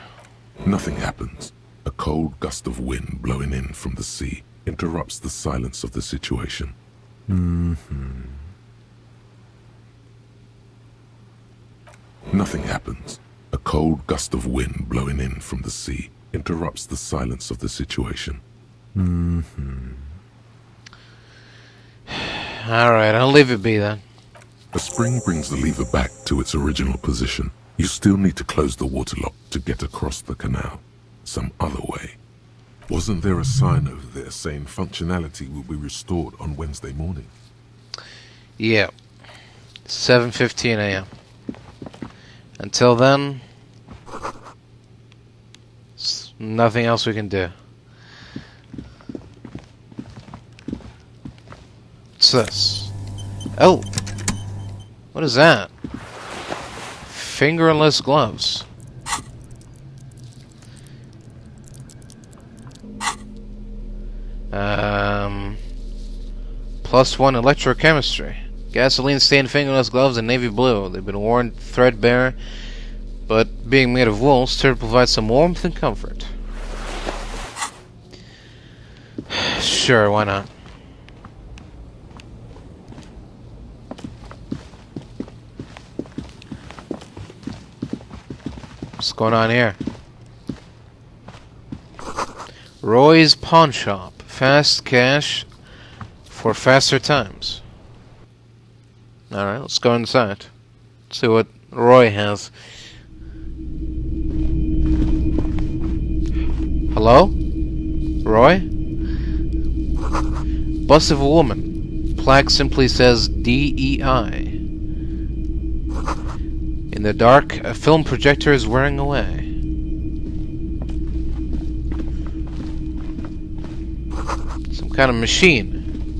[SPEAKER 1] Nothing happens. A cold gust of wind blowing in from the sea interrupts the silence of the situation. Nothing happens. A cold gust of wind blowing in from the sea interrupts the silence of the situation.
[SPEAKER 3] Alright, I'll leave it be then.
[SPEAKER 1] A spring brings the lever back to its original position. You still need to close the waterlock to get across the canal. Some other way. Wasn't there a sign over there saying functionality will be restored on Wednesday morning?
[SPEAKER 3] Yeah. 7:15 a.m. Until then, nothing else we can do. this? Oh! What is that? Fingerless gloves. +1 electrochemistry. Gasoline stained fingerless gloves in navy blue. They've been worn threadbare, but being made of wool still provides some warmth and comfort. Sure, why not? What's going on here? Roy's Pawn Shop. Fast cash for faster times. Alright, let's go inside. See what Roy has. Hello? Roy? Bust of a woman. Plaque simply says DEI. In the dark, a film projector is wearing away. Some kind of machine.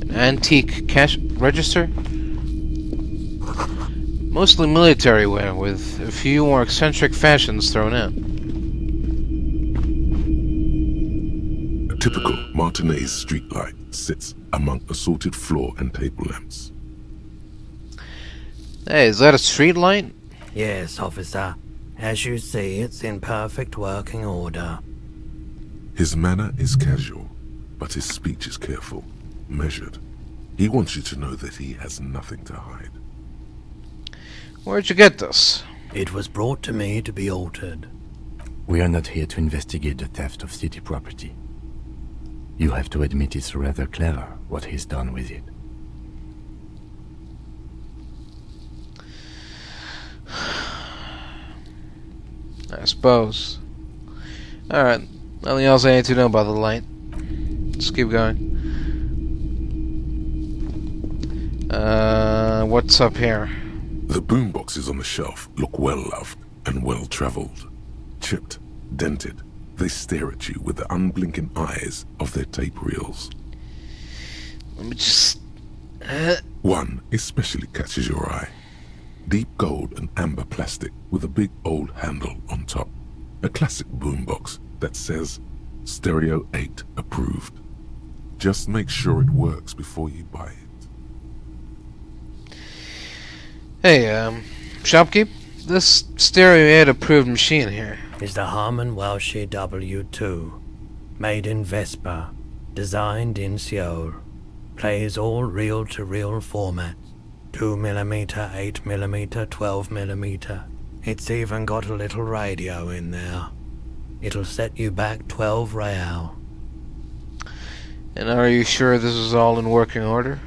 [SPEAKER 3] An antique cash register? Mostly military wear, with a few more eccentric fashions thrown in.
[SPEAKER 1] A typical Martinez streetlight sits among assorted floor and table lamps.
[SPEAKER 3] Hey, is that a streetlight?
[SPEAKER 17] Yes, officer. As you see, it's in perfect working order.
[SPEAKER 1] His manner is casual, but his speech is careful, measured. He wants you to know that he has nothing to hide.
[SPEAKER 3] Where'd you get this?
[SPEAKER 17] It was brought to me to be altered.
[SPEAKER 4] We are not here to investigate the theft of city property. You have to admit it's rather clever what he's done with it.
[SPEAKER 3] I suppose. Alright, nothing else I need to know about the light. Let's keep going. What's up here?
[SPEAKER 1] The boomboxes on the shelf look well-loved and well-traveled. Chipped, dented, they stare at you with the unblinking eyes of their tape reels.
[SPEAKER 3] Let me just...
[SPEAKER 1] One especially catches your eye. Deep gold and amber plastic with a big old handle on top. A classic boombox that says Stereo 8 approved. Just make sure it works before you buy it.
[SPEAKER 3] Hey, shopkeep, this Stereo 8 approved machine here
[SPEAKER 17] is the Harman Welshie W2, made in Vespa, designed in Seoul. Plays all reel-to-reel formats. 2mm, 8mm, 12mm. It's even got a little radio in there. It'll set you back 12 real.
[SPEAKER 3] And are you sure this is all in working order?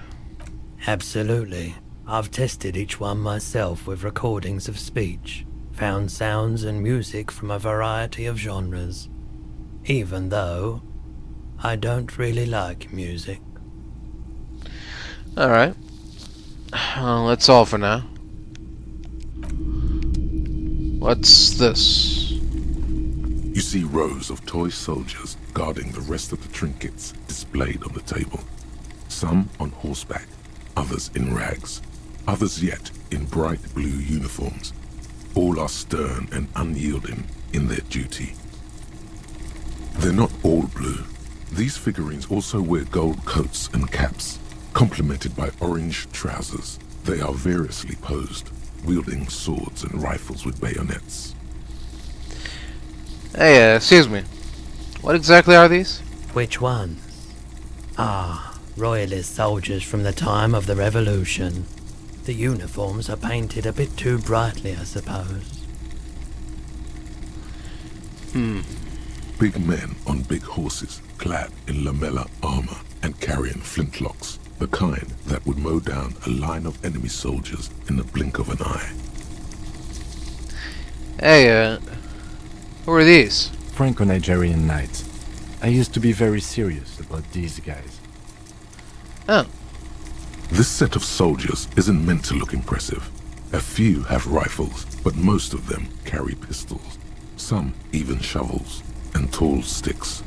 [SPEAKER 17] Absolutely. I've tested each one myself with recordings of speech, found sounds and music from a variety of genres. Even though I don't really like music.
[SPEAKER 3] Alright. Well, that's all for now. What's this?
[SPEAKER 1] You see rows of toy soldiers guarding the rest of the trinkets displayed on the table. Some on horseback, others in rags, others yet in bright blue uniforms. All are stern and unyielding in their duty. They're not all blue. These figurines also wear gold coats and caps, complemented by orange trousers. They are variously posed, wielding swords and rifles with bayonets.
[SPEAKER 3] Hey, excuse me. What exactly are these?
[SPEAKER 17] Which ones? Ah, royalist soldiers from the time of the Revolution. The uniforms are painted a bit too brightly, I suppose.
[SPEAKER 1] Big men on big horses, clad in lamella armor and carrying flintlocks, the kind that would mow down a line of enemy soldiers in the blink of an eye.
[SPEAKER 3] Hey, who are these?
[SPEAKER 4] Franco-Nigerian knights. I used to be very serious about these guys.
[SPEAKER 3] Oh.
[SPEAKER 1] This set of soldiers isn't meant to look impressive. A few have rifles, but most of them carry pistols. Some even shovels and tall sticks.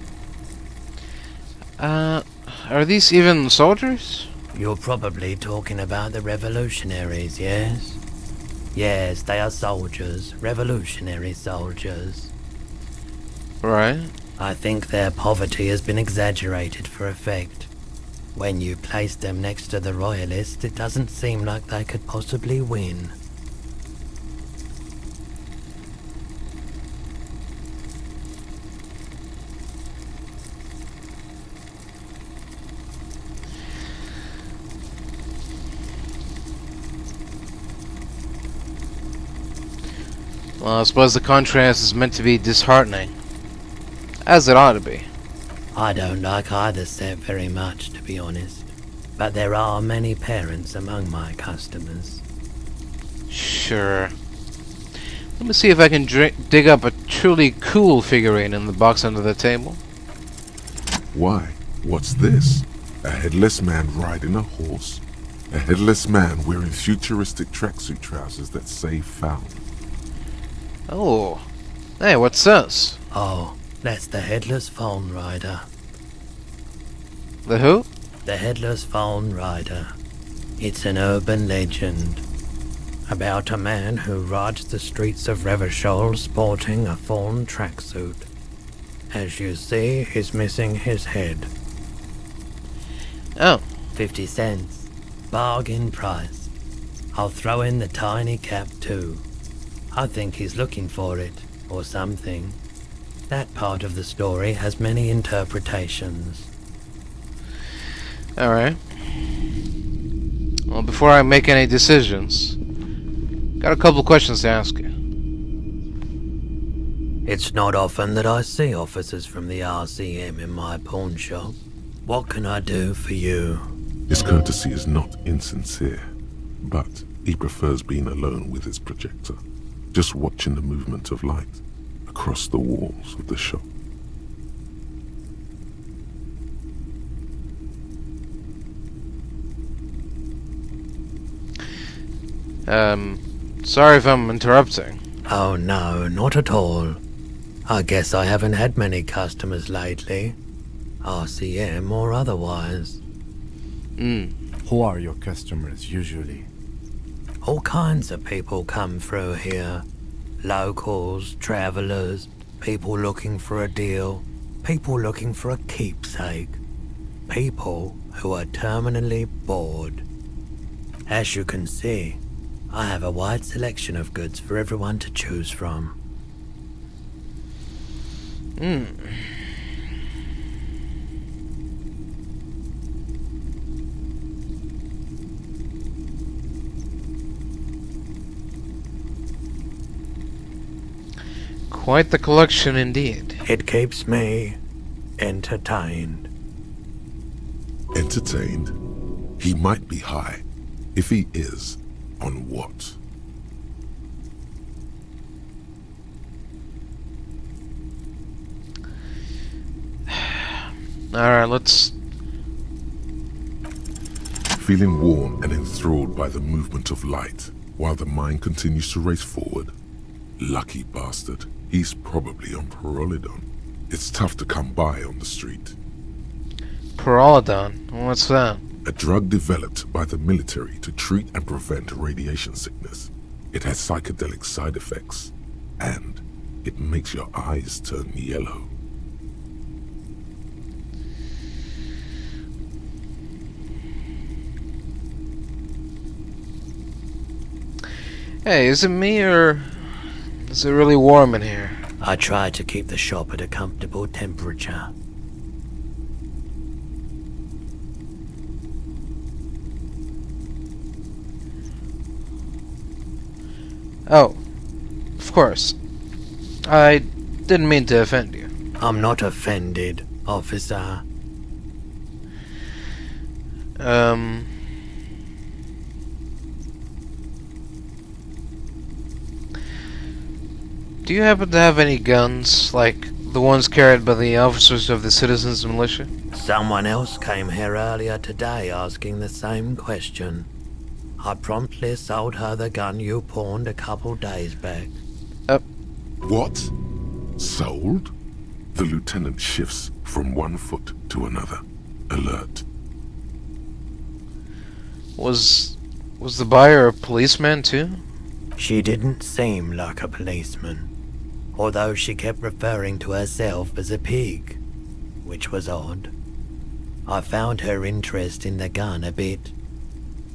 [SPEAKER 3] Are these even soldiers?
[SPEAKER 17] You're probably talking about the revolutionaries, yes? Yes, they are soldiers. Revolutionary soldiers.
[SPEAKER 3] Right.
[SPEAKER 17] I think their poverty has been exaggerated for effect. When you place them next to the royalists, it doesn't seem like they could possibly win.
[SPEAKER 3] Well, I suppose the contrast is meant to be disheartening. As it ought to be.
[SPEAKER 17] I don't like either set very much, to be honest. But there are many parents among my customers.
[SPEAKER 3] Sure. Let me see if I can dig up a truly cool figurine in the box under the table.
[SPEAKER 1] Why? What's this? A headless man riding a horse? A headless man wearing futuristic tracksuit trousers that say found.
[SPEAKER 3] Oh. Hey, what's this?
[SPEAKER 17] Oh, that's the Headless Phone Rider.
[SPEAKER 3] The who?
[SPEAKER 17] The Headless Phone Rider. It's an urban legend about a man who rides the streets of Revachol sporting a fawn tracksuit. As you see, he's missing his head.
[SPEAKER 3] Oh.
[SPEAKER 17] 50 cents. Bargain price. I'll throw in the tiny cap too. I think he's looking for it, or something. That part of the story has many interpretations.
[SPEAKER 3] Alright. Well, before I make any decisions, got a couple questions to ask you.
[SPEAKER 17] It's not often that I see officers from the RCM in my pawn shop. What can I do for you?
[SPEAKER 1] His courtesy is not insincere, but he prefers being alone with his projector, just watching the movement of light across the walls of the shop.
[SPEAKER 3] Sorry if I'm interrupting.
[SPEAKER 17] Oh no, not at all. I guess I haven't had many customers lately. RCM or otherwise.
[SPEAKER 4] Who are your customers usually?
[SPEAKER 17] All kinds of people come through here. Locals, travelers, people looking for a deal, people looking for a keepsake, people who are terminally bored. As you can see, I have a wide selection of goods for everyone to choose from.
[SPEAKER 3] Quite the collection indeed.
[SPEAKER 17] It keeps me entertained.
[SPEAKER 1] Entertained? He might be high. If he is, on what?
[SPEAKER 3] Alright, let's...
[SPEAKER 1] Feeling warm and enthralled by the movement of light, while the mind continues to race forward. Lucky bastard. He's probably on Pyrrolidon. It's tough to come by on the street.
[SPEAKER 3] Pyrrolidon? What's that?
[SPEAKER 1] A drug developed by the military to treat and prevent radiation sickness. It has psychedelic side effects, and it makes your eyes turn yellow.
[SPEAKER 3] Hey, is it me or is it really warm in here?
[SPEAKER 17] I try to keep the shop at a comfortable temperature.
[SPEAKER 3] Oh, of course. I didn't mean to offend you.
[SPEAKER 17] I'm not offended, officer.
[SPEAKER 3] Do you happen to have any guns, like the ones carried by the officers of the Citizens Militia?
[SPEAKER 17] Someone else came here earlier today asking the same question. I promptly sold her the gun you pawned a couple days back.
[SPEAKER 1] What? Sold? The lieutenant shifts from one foot to another. Alert.
[SPEAKER 3] Was the buyer a policeman too?
[SPEAKER 17] She didn't seem like a policeman, although she kept referring to herself as a pig, which was odd. I found her interest in the gun a bit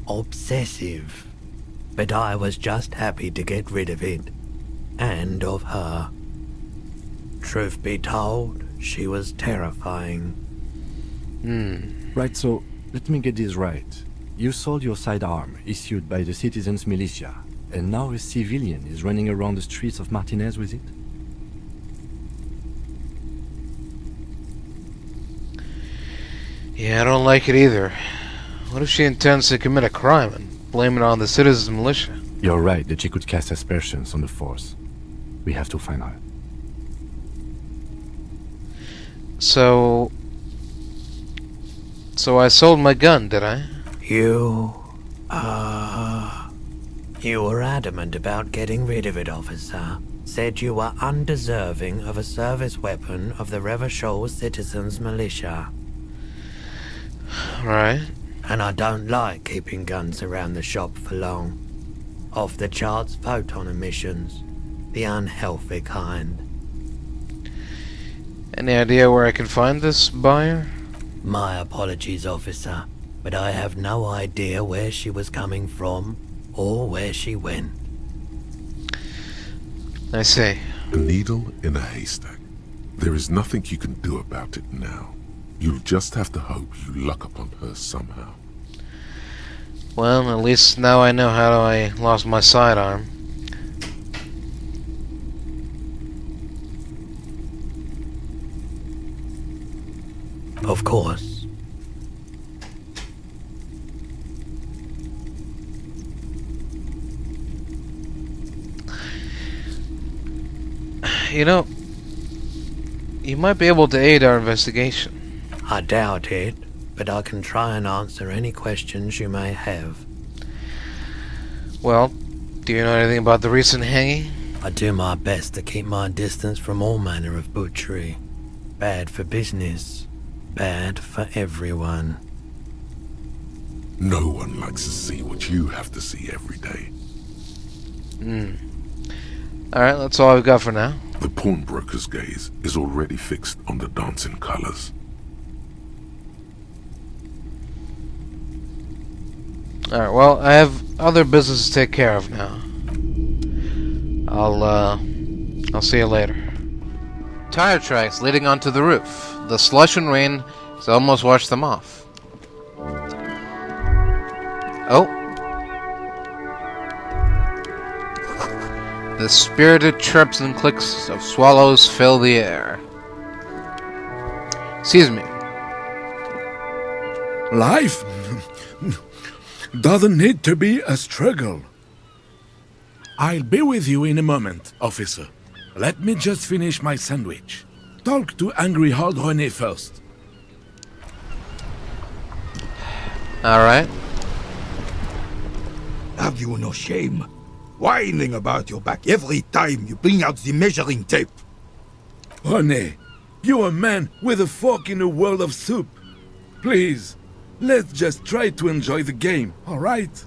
[SPEAKER 17] obsessive, but I was just happy to get rid of it, and of her. Truth be told, she was terrifying.
[SPEAKER 4] Right, so let me get this right. You sold your sidearm, issued by the citizens' militia, and now a civilian is running around the streets of Martinez with it?
[SPEAKER 3] Yeah, I don't like it either. What if she intends to commit a crime and blame it on the citizens' militia?
[SPEAKER 4] You're right that she could cast aspersions on the force. We have to find out.
[SPEAKER 3] So I sold my gun, did I?
[SPEAKER 17] You were adamant about getting rid of it, officer. Said you were undeserving of a service weapon of the Revachol Citizens Militia.
[SPEAKER 3] Right.
[SPEAKER 17] And I don't like keeping guns around the shop for long. Off the charts photon emissions. The unhealthy kind.
[SPEAKER 3] Any idea where I can find this buyer?
[SPEAKER 17] My apologies, officer, but I have no idea where she was coming from or where she went.
[SPEAKER 3] I see.
[SPEAKER 1] A needle in a haystack. There is nothing you can do about it now. You'll just have to hope you luck upon her somehow.
[SPEAKER 3] Well, at least now I know how I lost my sidearm.
[SPEAKER 17] Of course.
[SPEAKER 3] You know, you might be able to aid our investigation.
[SPEAKER 17] I doubt it, but I can try and answer any questions you may have.
[SPEAKER 3] Well, do you know anything about the recent hanging?
[SPEAKER 17] I do my best to keep my distance from all manner of butchery. Bad for business. Bad for everyone.
[SPEAKER 1] No one likes to see what you have to see every day.
[SPEAKER 3] Alright, that's all I've got for now.
[SPEAKER 1] The pawnbroker's gaze is already fixed on the dancing colors.
[SPEAKER 3] Alright, well, I have other business to take care of now. I'll see you later. Tire tracks leading onto the roof. The slush and rain has almost washed them off. Oh. The spirited chirps and clicks of swallows fill the air. Excuse me.
[SPEAKER 18] Life doesn't need to be a struggle. I'll be with you in a moment, officer. Let me just finish my sandwich. Talk to Angry Hard René first.
[SPEAKER 3] Alright.
[SPEAKER 19] Have you no shame? Whining about your back every time you bring out the measuring tape.
[SPEAKER 18] René, you're a man with a fork in a world of soup. Please, let's just try to enjoy the game, alright?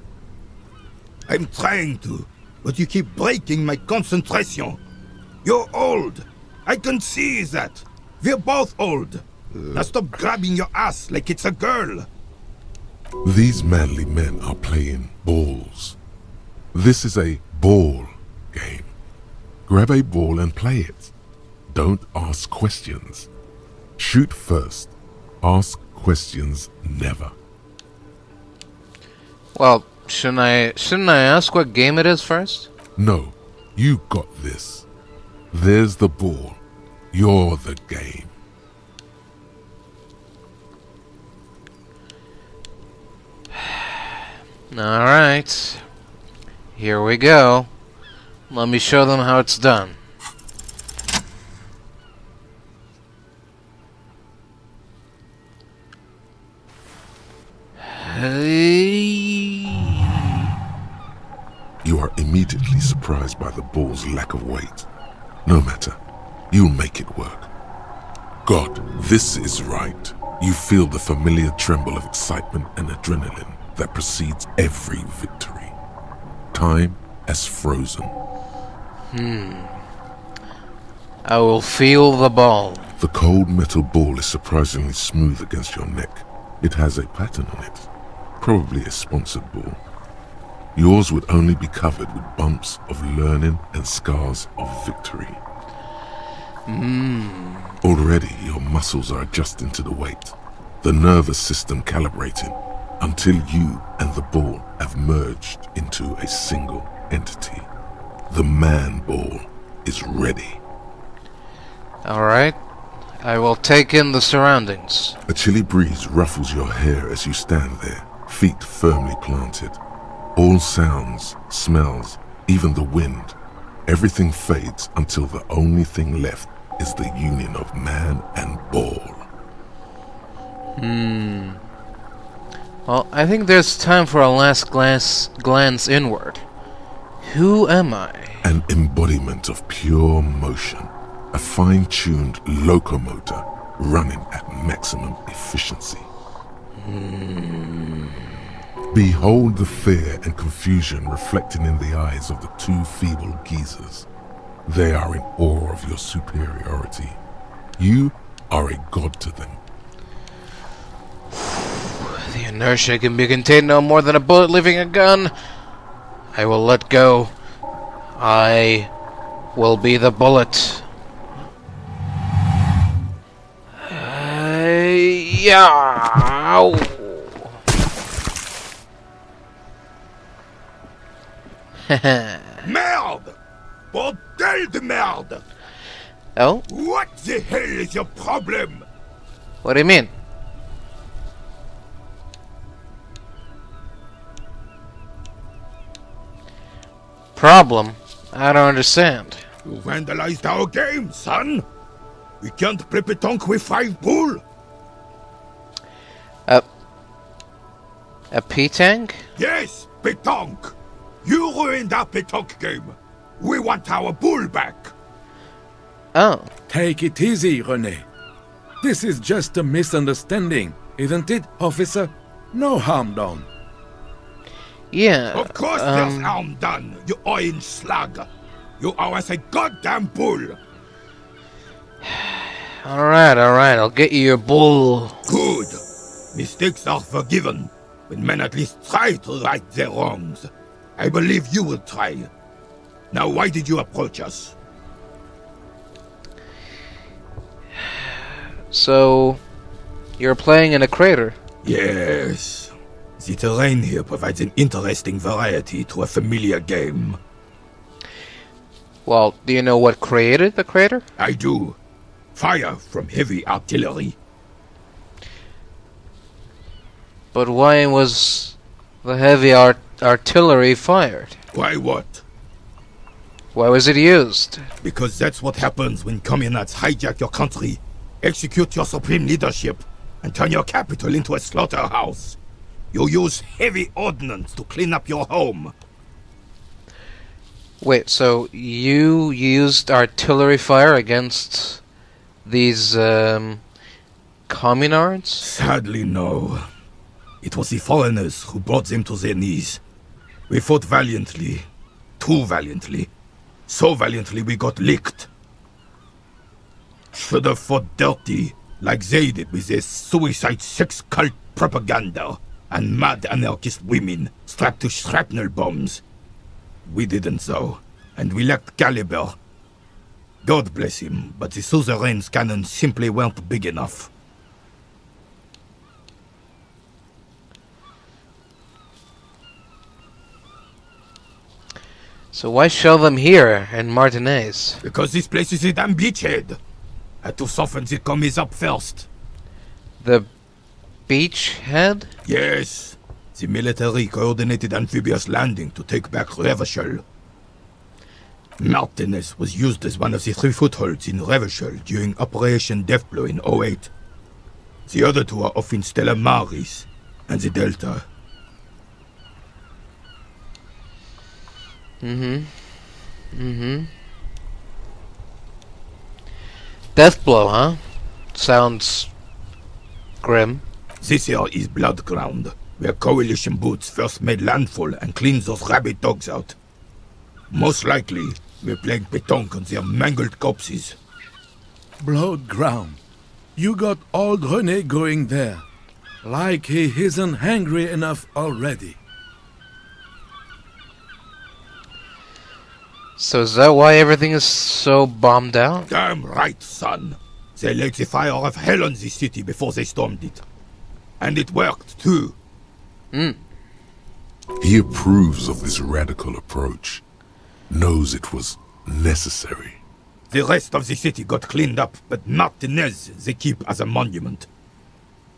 [SPEAKER 19] I'm trying to, but you keep breaking my concentration. You're old. I can see that. We're both old. Now stop grabbing your ass like it's a girl.
[SPEAKER 1] These manly men are playing balls. This is a ball game. Grab a ball and play it. Don't ask questions. Shoot first. Ask questions never.
[SPEAKER 3] Well, shouldn't I ask what game it is first?
[SPEAKER 1] No, you got this. There's the ball. You're the game.
[SPEAKER 3] Alright. Here we go. Let me show them how it's done.
[SPEAKER 1] You are immediately surprised by the ball's lack of weight. No matter. You'll make it work. God, this is right. You feel the familiar tremble of excitement and adrenaline. that precedes every victory. Time has frozen.
[SPEAKER 3] I will feel the ball.
[SPEAKER 1] The cold metal ball is surprisingly smooth against your neck. It has a pattern on it, probably a sponsored ball. Yours would only be covered with bumps of learning and scars of victory. Already your muscles are adjusting to the weight, the nervous system calibrating, until you and the ball have merged into a single entity. The man ball is ready.
[SPEAKER 3] Alright. I will take in the surroundings.
[SPEAKER 1] A chilly breeze ruffles your hair as you stand there, feet firmly planted. All sounds, smells, even the wind, everything fades until the only thing left is the union of man and ball.
[SPEAKER 3] Well, I think there's time for a last glance inward. Who am I?
[SPEAKER 1] An embodiment of pure motion. A fine-tuned locomotor running at maximum efficiency. Behold the fear and confusion reflecting in the eyes of the two feeble geezers. They are in awe of your superiority. You are a god to them.
[SPEAKER 3] The inertia can be contained no more than a bullet leaving a gun. I will let go. I will be the bullet. Yeah.
[SPEAKER 19] Merde! Bordel de merde!
[SPEAKER 3] Oh?
[SPEAKER 19] What the hell is your problem?
[SPEAKER 3] What do you mean? Problem? I don't understand.
[SPEAKER 19] You vandalized our game, son! We can't play petanque with 5 bull!
[SPEAKER 3] A petanque?
[SPEAKER 19] Yes, petanque! You ruined our petanque game! We want our bull back!
[SPEAKER 3] Oh.
[SPEAKER 18] Take it easy, René. This is just a misunderstanding, isn't it, officer? No harm done.
[SPEAKER 3] Yeah.
[SPEAKER 19] Of course there's harm done, you orange slug! You owe us a goddamn bull!
[SPEAKER 3] Alright, I'll get you your bull.
[SPEAKER 19] Good. Mistakes are forgiven, when men at least try to right their wrongs. I believe you will try. Now why did you approach us?
[SPEAKER 3] So, you're playing in a crater?
[SPEAKER 19] Yes. The terrain here provides an interesting variety to a familiar game.
[SPEAKER 3] Well, do you know what created the crater?
[SPEAKER 19] I do. Fire from heavy artillery.
[SPEAKER 3] But why was the heavy artillery fired?
[SPEAKER 19] Why what?
[SPEAKER 3] Why was it used?
[SPEAKER 19] Because that's what happens when communards hijack your country, execute your supreme leadership, and turn your capital into a slaughterhouse. You use heavy ordnance to clean up your home.
[SPEAKER 3] Wait, so you used artillery fire against these, communards?
[SPEAKER 19] Sadly, no. It was the foreigners who brought them to their knees. We fought valiantly. Too valiantly. So valiantly we got licked. Should have fought dirty, like they did with their suicide sex cult propaganda and mad anarchist women strapped to shrapnel bombs. We didn't though, and we lacked caliber. God bless him, but the suzerain's cannons simply weren't big enough.
[SPEAKER 3] So why shell them here in Martinez?
[SPEAKER 19] Because this place is a damn beachhead. Had to soften the commies up first.
[SPEAKER 3] The beachhead?
[SPEAKER 19] Yes. The military coordinated amphibious landing to take back Revachol. Martinez was used as one of the 3 footholds in Revachol during Operation Deathblow in 08. The other 2 are off in Stella Maris and the Delta.
[SPEAKER 3] Deathblow, huh? Sounds grim.
[SPEAKER 19] This here is Blood Ground, where coalition boots first made landfall and cleaned those rabid dogs out. Most likely, we're playing Petanque on their mangled corpses.
[SPEAKER 18] Blood ground. You got old René going there. Like he isn't hungry enough already.
[SPEAKER 3] So is that why everything is so bombed out?
[SPEAKER 19] Damn right, son. They lit the fire of hell on the city before they stormed it. And it worked, too.
[SPEAKER 1] He approves of this radical approach. Knows it was necessary.
[SPEAKER 19] The rest of the city got cleaned up, but Martinez they keep as a monument.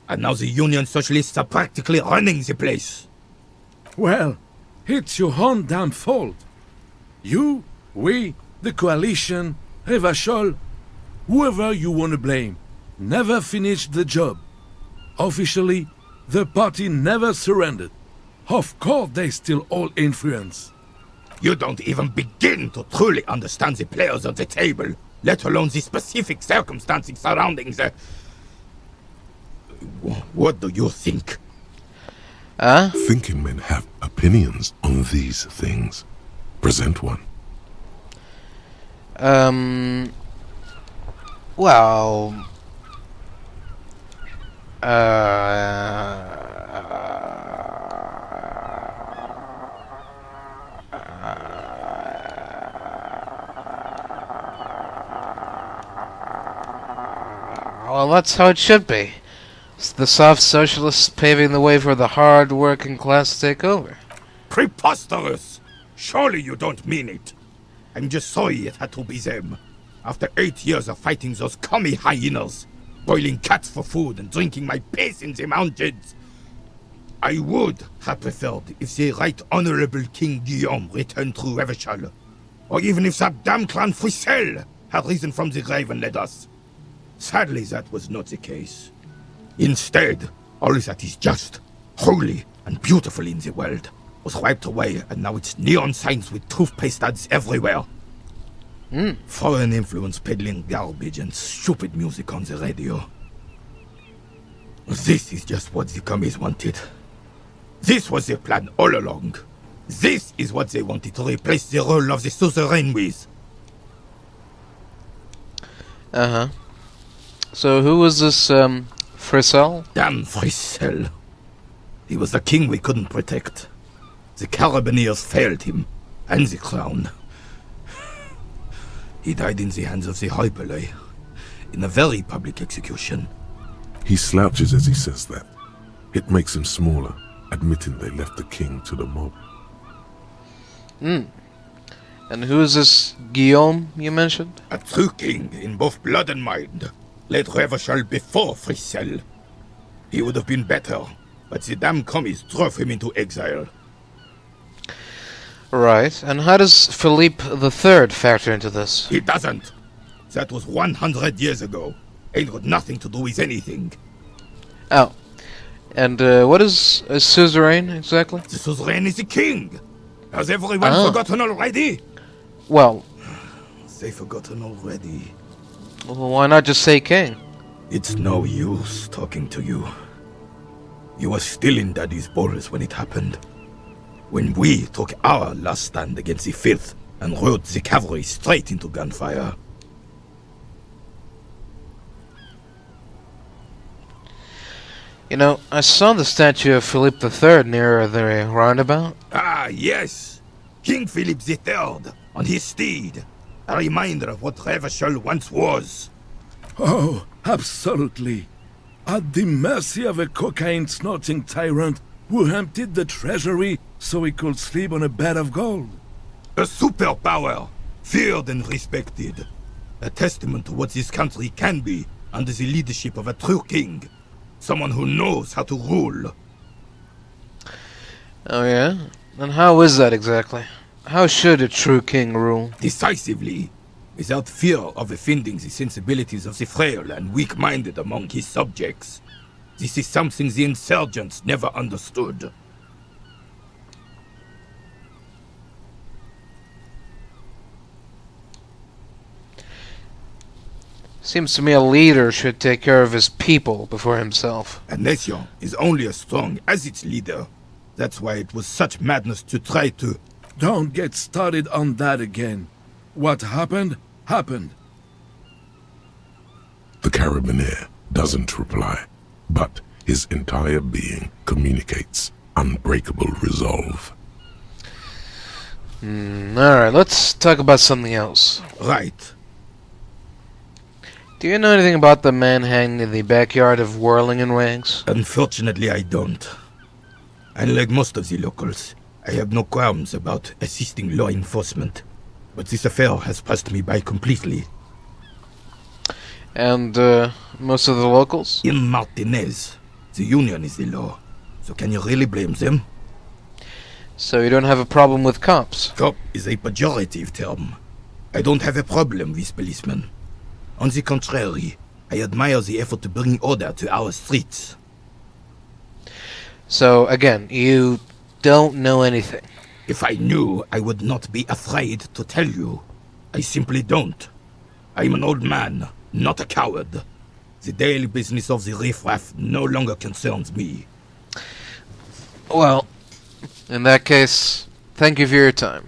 [SPEAKER 19] And now the Union Socialists are practically running the place.
[SPEAKER 18] Well, it's your own damn fault. You, we, the coalition, Revachol, whoever you want to blame, never finished the job. Officially, the party never surrendered. Of course they still all influence.
[SPEAKER 19] You don't even begin to truly understand the players on the table, let alone the specific circumstances surrounding the... What do you think?
[SPEAKER 1] Thinking men have opinions on these things. Present one.
[SPEAKER 3] Well... Well, that's how it should be. It's the soft socialists paving the way for the hard working class to take over.
[SPEAKER 19] Preposterous! Surely you don't mean it. I'm just sorry it had to be them. After 8 years of fighting those commie hyenas, boiling cats for food and drinking my piss in the mountains, I would have preferred if the Right Honorable King Guillaume returned through Revachol, or even if that damn clan Frisel had risen from the grave and led us. Sadly, that was not the case. Instead, all that is just, holy, and beautiful in the world was wiped away, and now it's neon signs with toothpaste ads everywhere. Foreign influence peddling garbage and stupid music on the radio. This is just what the commies wanted. This was their plan all along. This is what they wanted to replace the role of the suzerain with.
[SPEAKER 3] So who was this, Frisel?
[SPEAKER 19] Damn Frisel. He was the king we couldn't protect. The Carabineers failed him, and the crown. He died in the hands of the Hyperlay, in a very public execution.
[SPEAKER 1] He slouches as he says that. It makes him smaller, admitting they left the king to the mob.
[SPEAKER 3] And who is this Guillaume you mentioned?
[SPEAKER 19] A true king in both blood and mind. Led Revachol before Frisel. He would have been better, but the damn commies drove him into exile.
[SPEAKER 3] Right, and how does Philippe III factor into this?
[SPEAKER 19] He doesn't. That was 100 years ago. Ain't got nothing to do with anything.
[SPEAKER 3] Oh. And what is a suzerain, exactly?
[SPEAKER 19] The suzerain is the king. Has everyone forgotten already?
[SPEAKER 3] Well...
[SPEAKER 19] They've forgotten already.
[SPEAKER 3] Well, why not just say king?
[SPEAKER 19] It's no use talking to you. You were still in Daddy's balls when it happened. When we took our last stand against the filth and rode the cavalry straight into gunfire.
[SPEAKER 3] You know, I saw the statue of Philippe III near the roundabout.
[SPEAKER 19] Ah, yes! King Philip III, on his steed. A reminder of what Revachol once was.
[SPEAKER 18] Oh, absolutely. At the mercy of a cocaine-snorting tyrant who emptied the treasury so he could sleep on a bed of gold.
[SPEAKER 19] A superpower, feared and respected. A testament to what this country can be under the leadership of a true king. Someone who knows how to rule.
[SPEAKER 3] Oh yeah? And how is that exactly? How should a true king rule?
[SPEAKER 19] Decisively, without fear of offending the sensibilities of the frail and weak-minded among his subjects. This is something the insurgents never understood.
[SPEAKER 3] Seems to me a leader should take care of his people before himself.
[SPEAKER 19] A nation is only as strong as its leader. That's why it was such madness to try to...
[SPEAKER 18] Don't get started on that again. What happened, happened.
[SPEAKER 1] The Carabiner doesn't reply, but his entire being communicates unbreakable resolve.
[SPEAKER 3] Alright, let's talk about something else.
[SPEAKER 19] Right.
[SPEAKER 3] Do you know anything about the man hanged in the backyard of Whirling in Rags?
[SPEAKER 19] Unfortunately, I don't. Unlike most of the locals, I have no qualms about assisting law enforcement. But this affair has passed me by completely.
[SPEAKER 3] And, most of the locals?
[SPEAKER 19] In Martinez, the union is the law. So can you really blame them?
[SPEAKER 3] So you don't have a problem with cops?
[SPEAKER 19] Cop is a pejorative term. I don't have a problem with policemen. On the contrary, I admire the effort to bring order to our streets.
[SPEAKER 3] So, again, you don't know anything.
[SPEAKER 19] If I knew, I would not be afraid to tell you. I simply don't. I'm an old man, not a coward. The daily business of the riffraff no longer concerns me.
[SPEAKER 3] Well, in that case, thank you for your time.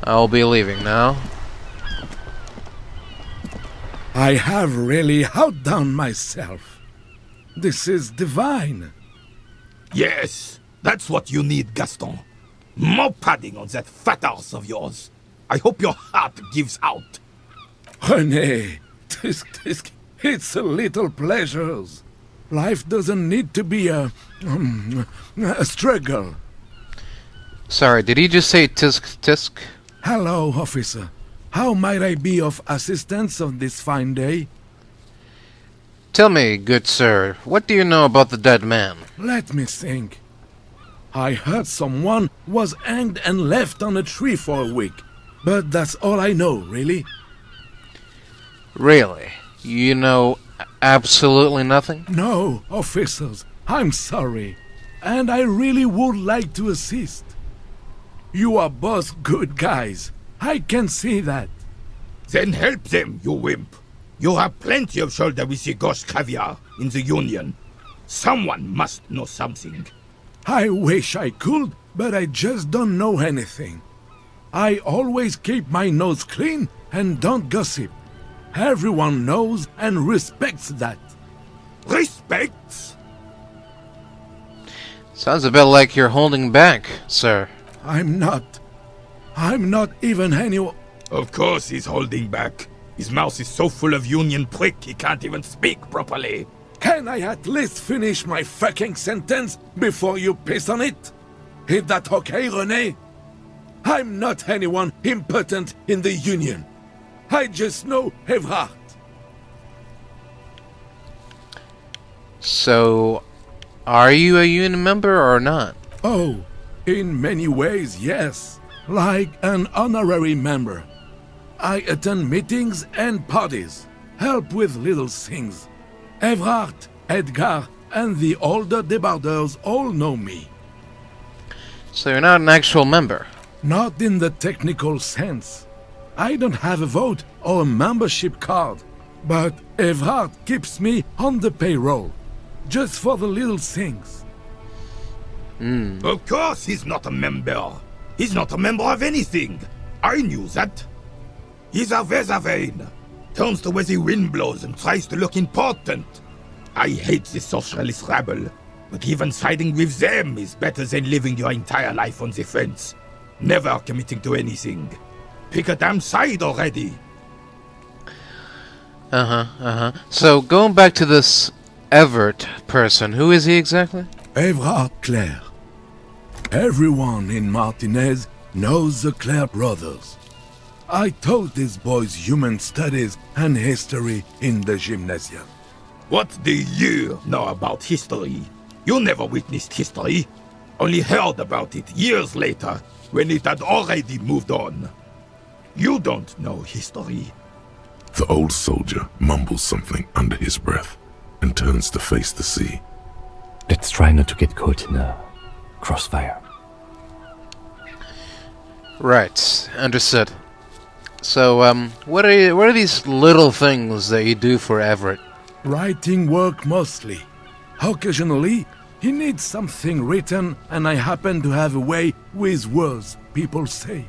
[SPEAKER 3] I'll be leaving now.
[SPEAKER 18] I have really outdone myself. This is divine.
[SPEAKER 19] Yes, that's what you need, Gaston. More padding on that fat arse of yours. I hope your heart gives out.
[SPEAKER 18] René, it's a little pleasures. Life doesn't need to be a struggle.
[SPEAKER 3] Sorry, did he just say tisk tisk?
[SPEAKER 18] Hello, officer. How might I be of assistance on this fine day?
[SPEAKER 3] Tell me, good sir, what do you know about the dead man?
[SPEAKER 18] Let me think. I heard someone was hanged and left on a tree for a week. But that's all I know, really.
[SPEAKER 3] Really? You know absolutely nothing?
[SPEAKER 18] No, officers, I'm sorry. And I really would like to assist. You are both good guys. I can see that.
[SPEAKER 19] Then help them, you wimp. You have plenty of shoulder with the gauche caviar in the Union. Someone must know something.
[SPEAKER 18] I wish I could, but I just don't know anything. I always keep my nose clean and don't gossip. Everyone knows and respects that.
[SPEAKER 19] Respects?
[SPEAKER 3] Sounds a bit like you're holding back, sir.
[SPEAKER 18] I'm not even anyone.
[SPEAKER 19] Of course he's holding back. His mouth is so full of Union prick he can't even speak properly.
[SPEAKER 18] Can I at least finish my fucking sentence before you piss on it? Is that okay, René? I'm not anyone important in the Union. I just know Evrard.
[SPEAKER 3] So, are you a Union member or not?
[SPEAKER 18] Oh, in many ways, yes. Like an honorary member. I attend meetings and parties, help with little things. Evrard, Edgar, and the older debarders all know me.
[SPEAKER 3] So you're not an actual member?
[SPEAKER 18] Not in the technical sense. I don't have a vote or a membership card, but Evrard keeps me on the payroll, just for the little things.
[SPEAKER 19] Of course he's not a member. He's not a member of anything. I knew that. He's a Weservein. Turns to where the wind blows and tries to look important. I hate the socialist rabble, but even siding with them is better than living your entire life on the fence. Never committing to anything. Pick a damn side already.
[SPEAKER 3] So, going back to this Evert person, who is he exactly?
[SPEAKER 18] Evrard Clare. Everyone in Martinez knows the Clare brothers. I taught these boys human studies and history in the gymnasium.
[SPEAKER 19] What do you know about history? You never witnessed history. Only heard about it years later, when it had already moved on. You don't know history.
[SPEAKER 1] The old soldier mumbles something under his breath and turns to face the sea.
[SPEAKER 20] Let's try not to get caught in a crossfire.
[SPEAKER 3] Right, understood. So, what are these little things that you do for Everett?
[SPEAKER 18] Writing work mostly. Occasionally, he needs something written, and I happen to have a way with words, people say.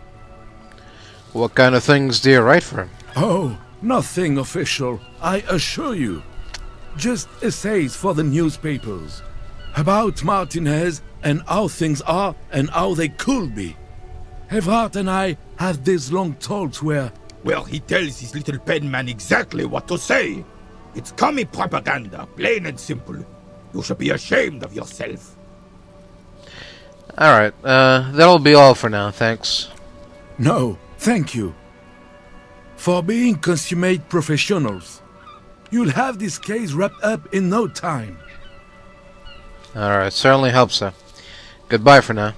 [SPEAKER 3] What kind of things do you write for him?
[SPEAKER 18] Oh, nothing official, I assure you. Just essays for the newspapers. About Martinez and how things are and how they could be. Everett and I have these long talks where...
[SPEAKER 19] Well, he tells his little penman exactly what to say. It's commie propaganda, plain and simple. You should be ashamed of yourself.
[SPEAKER 3] Alright, that'll be all for now, thanks.
[SPEAKER 18] No, thank you. For being consummate professionals. You'll have this case wrapped up in no time.
[SPEAKER 3] Alright, certainly helps, sir. Goodbye for now.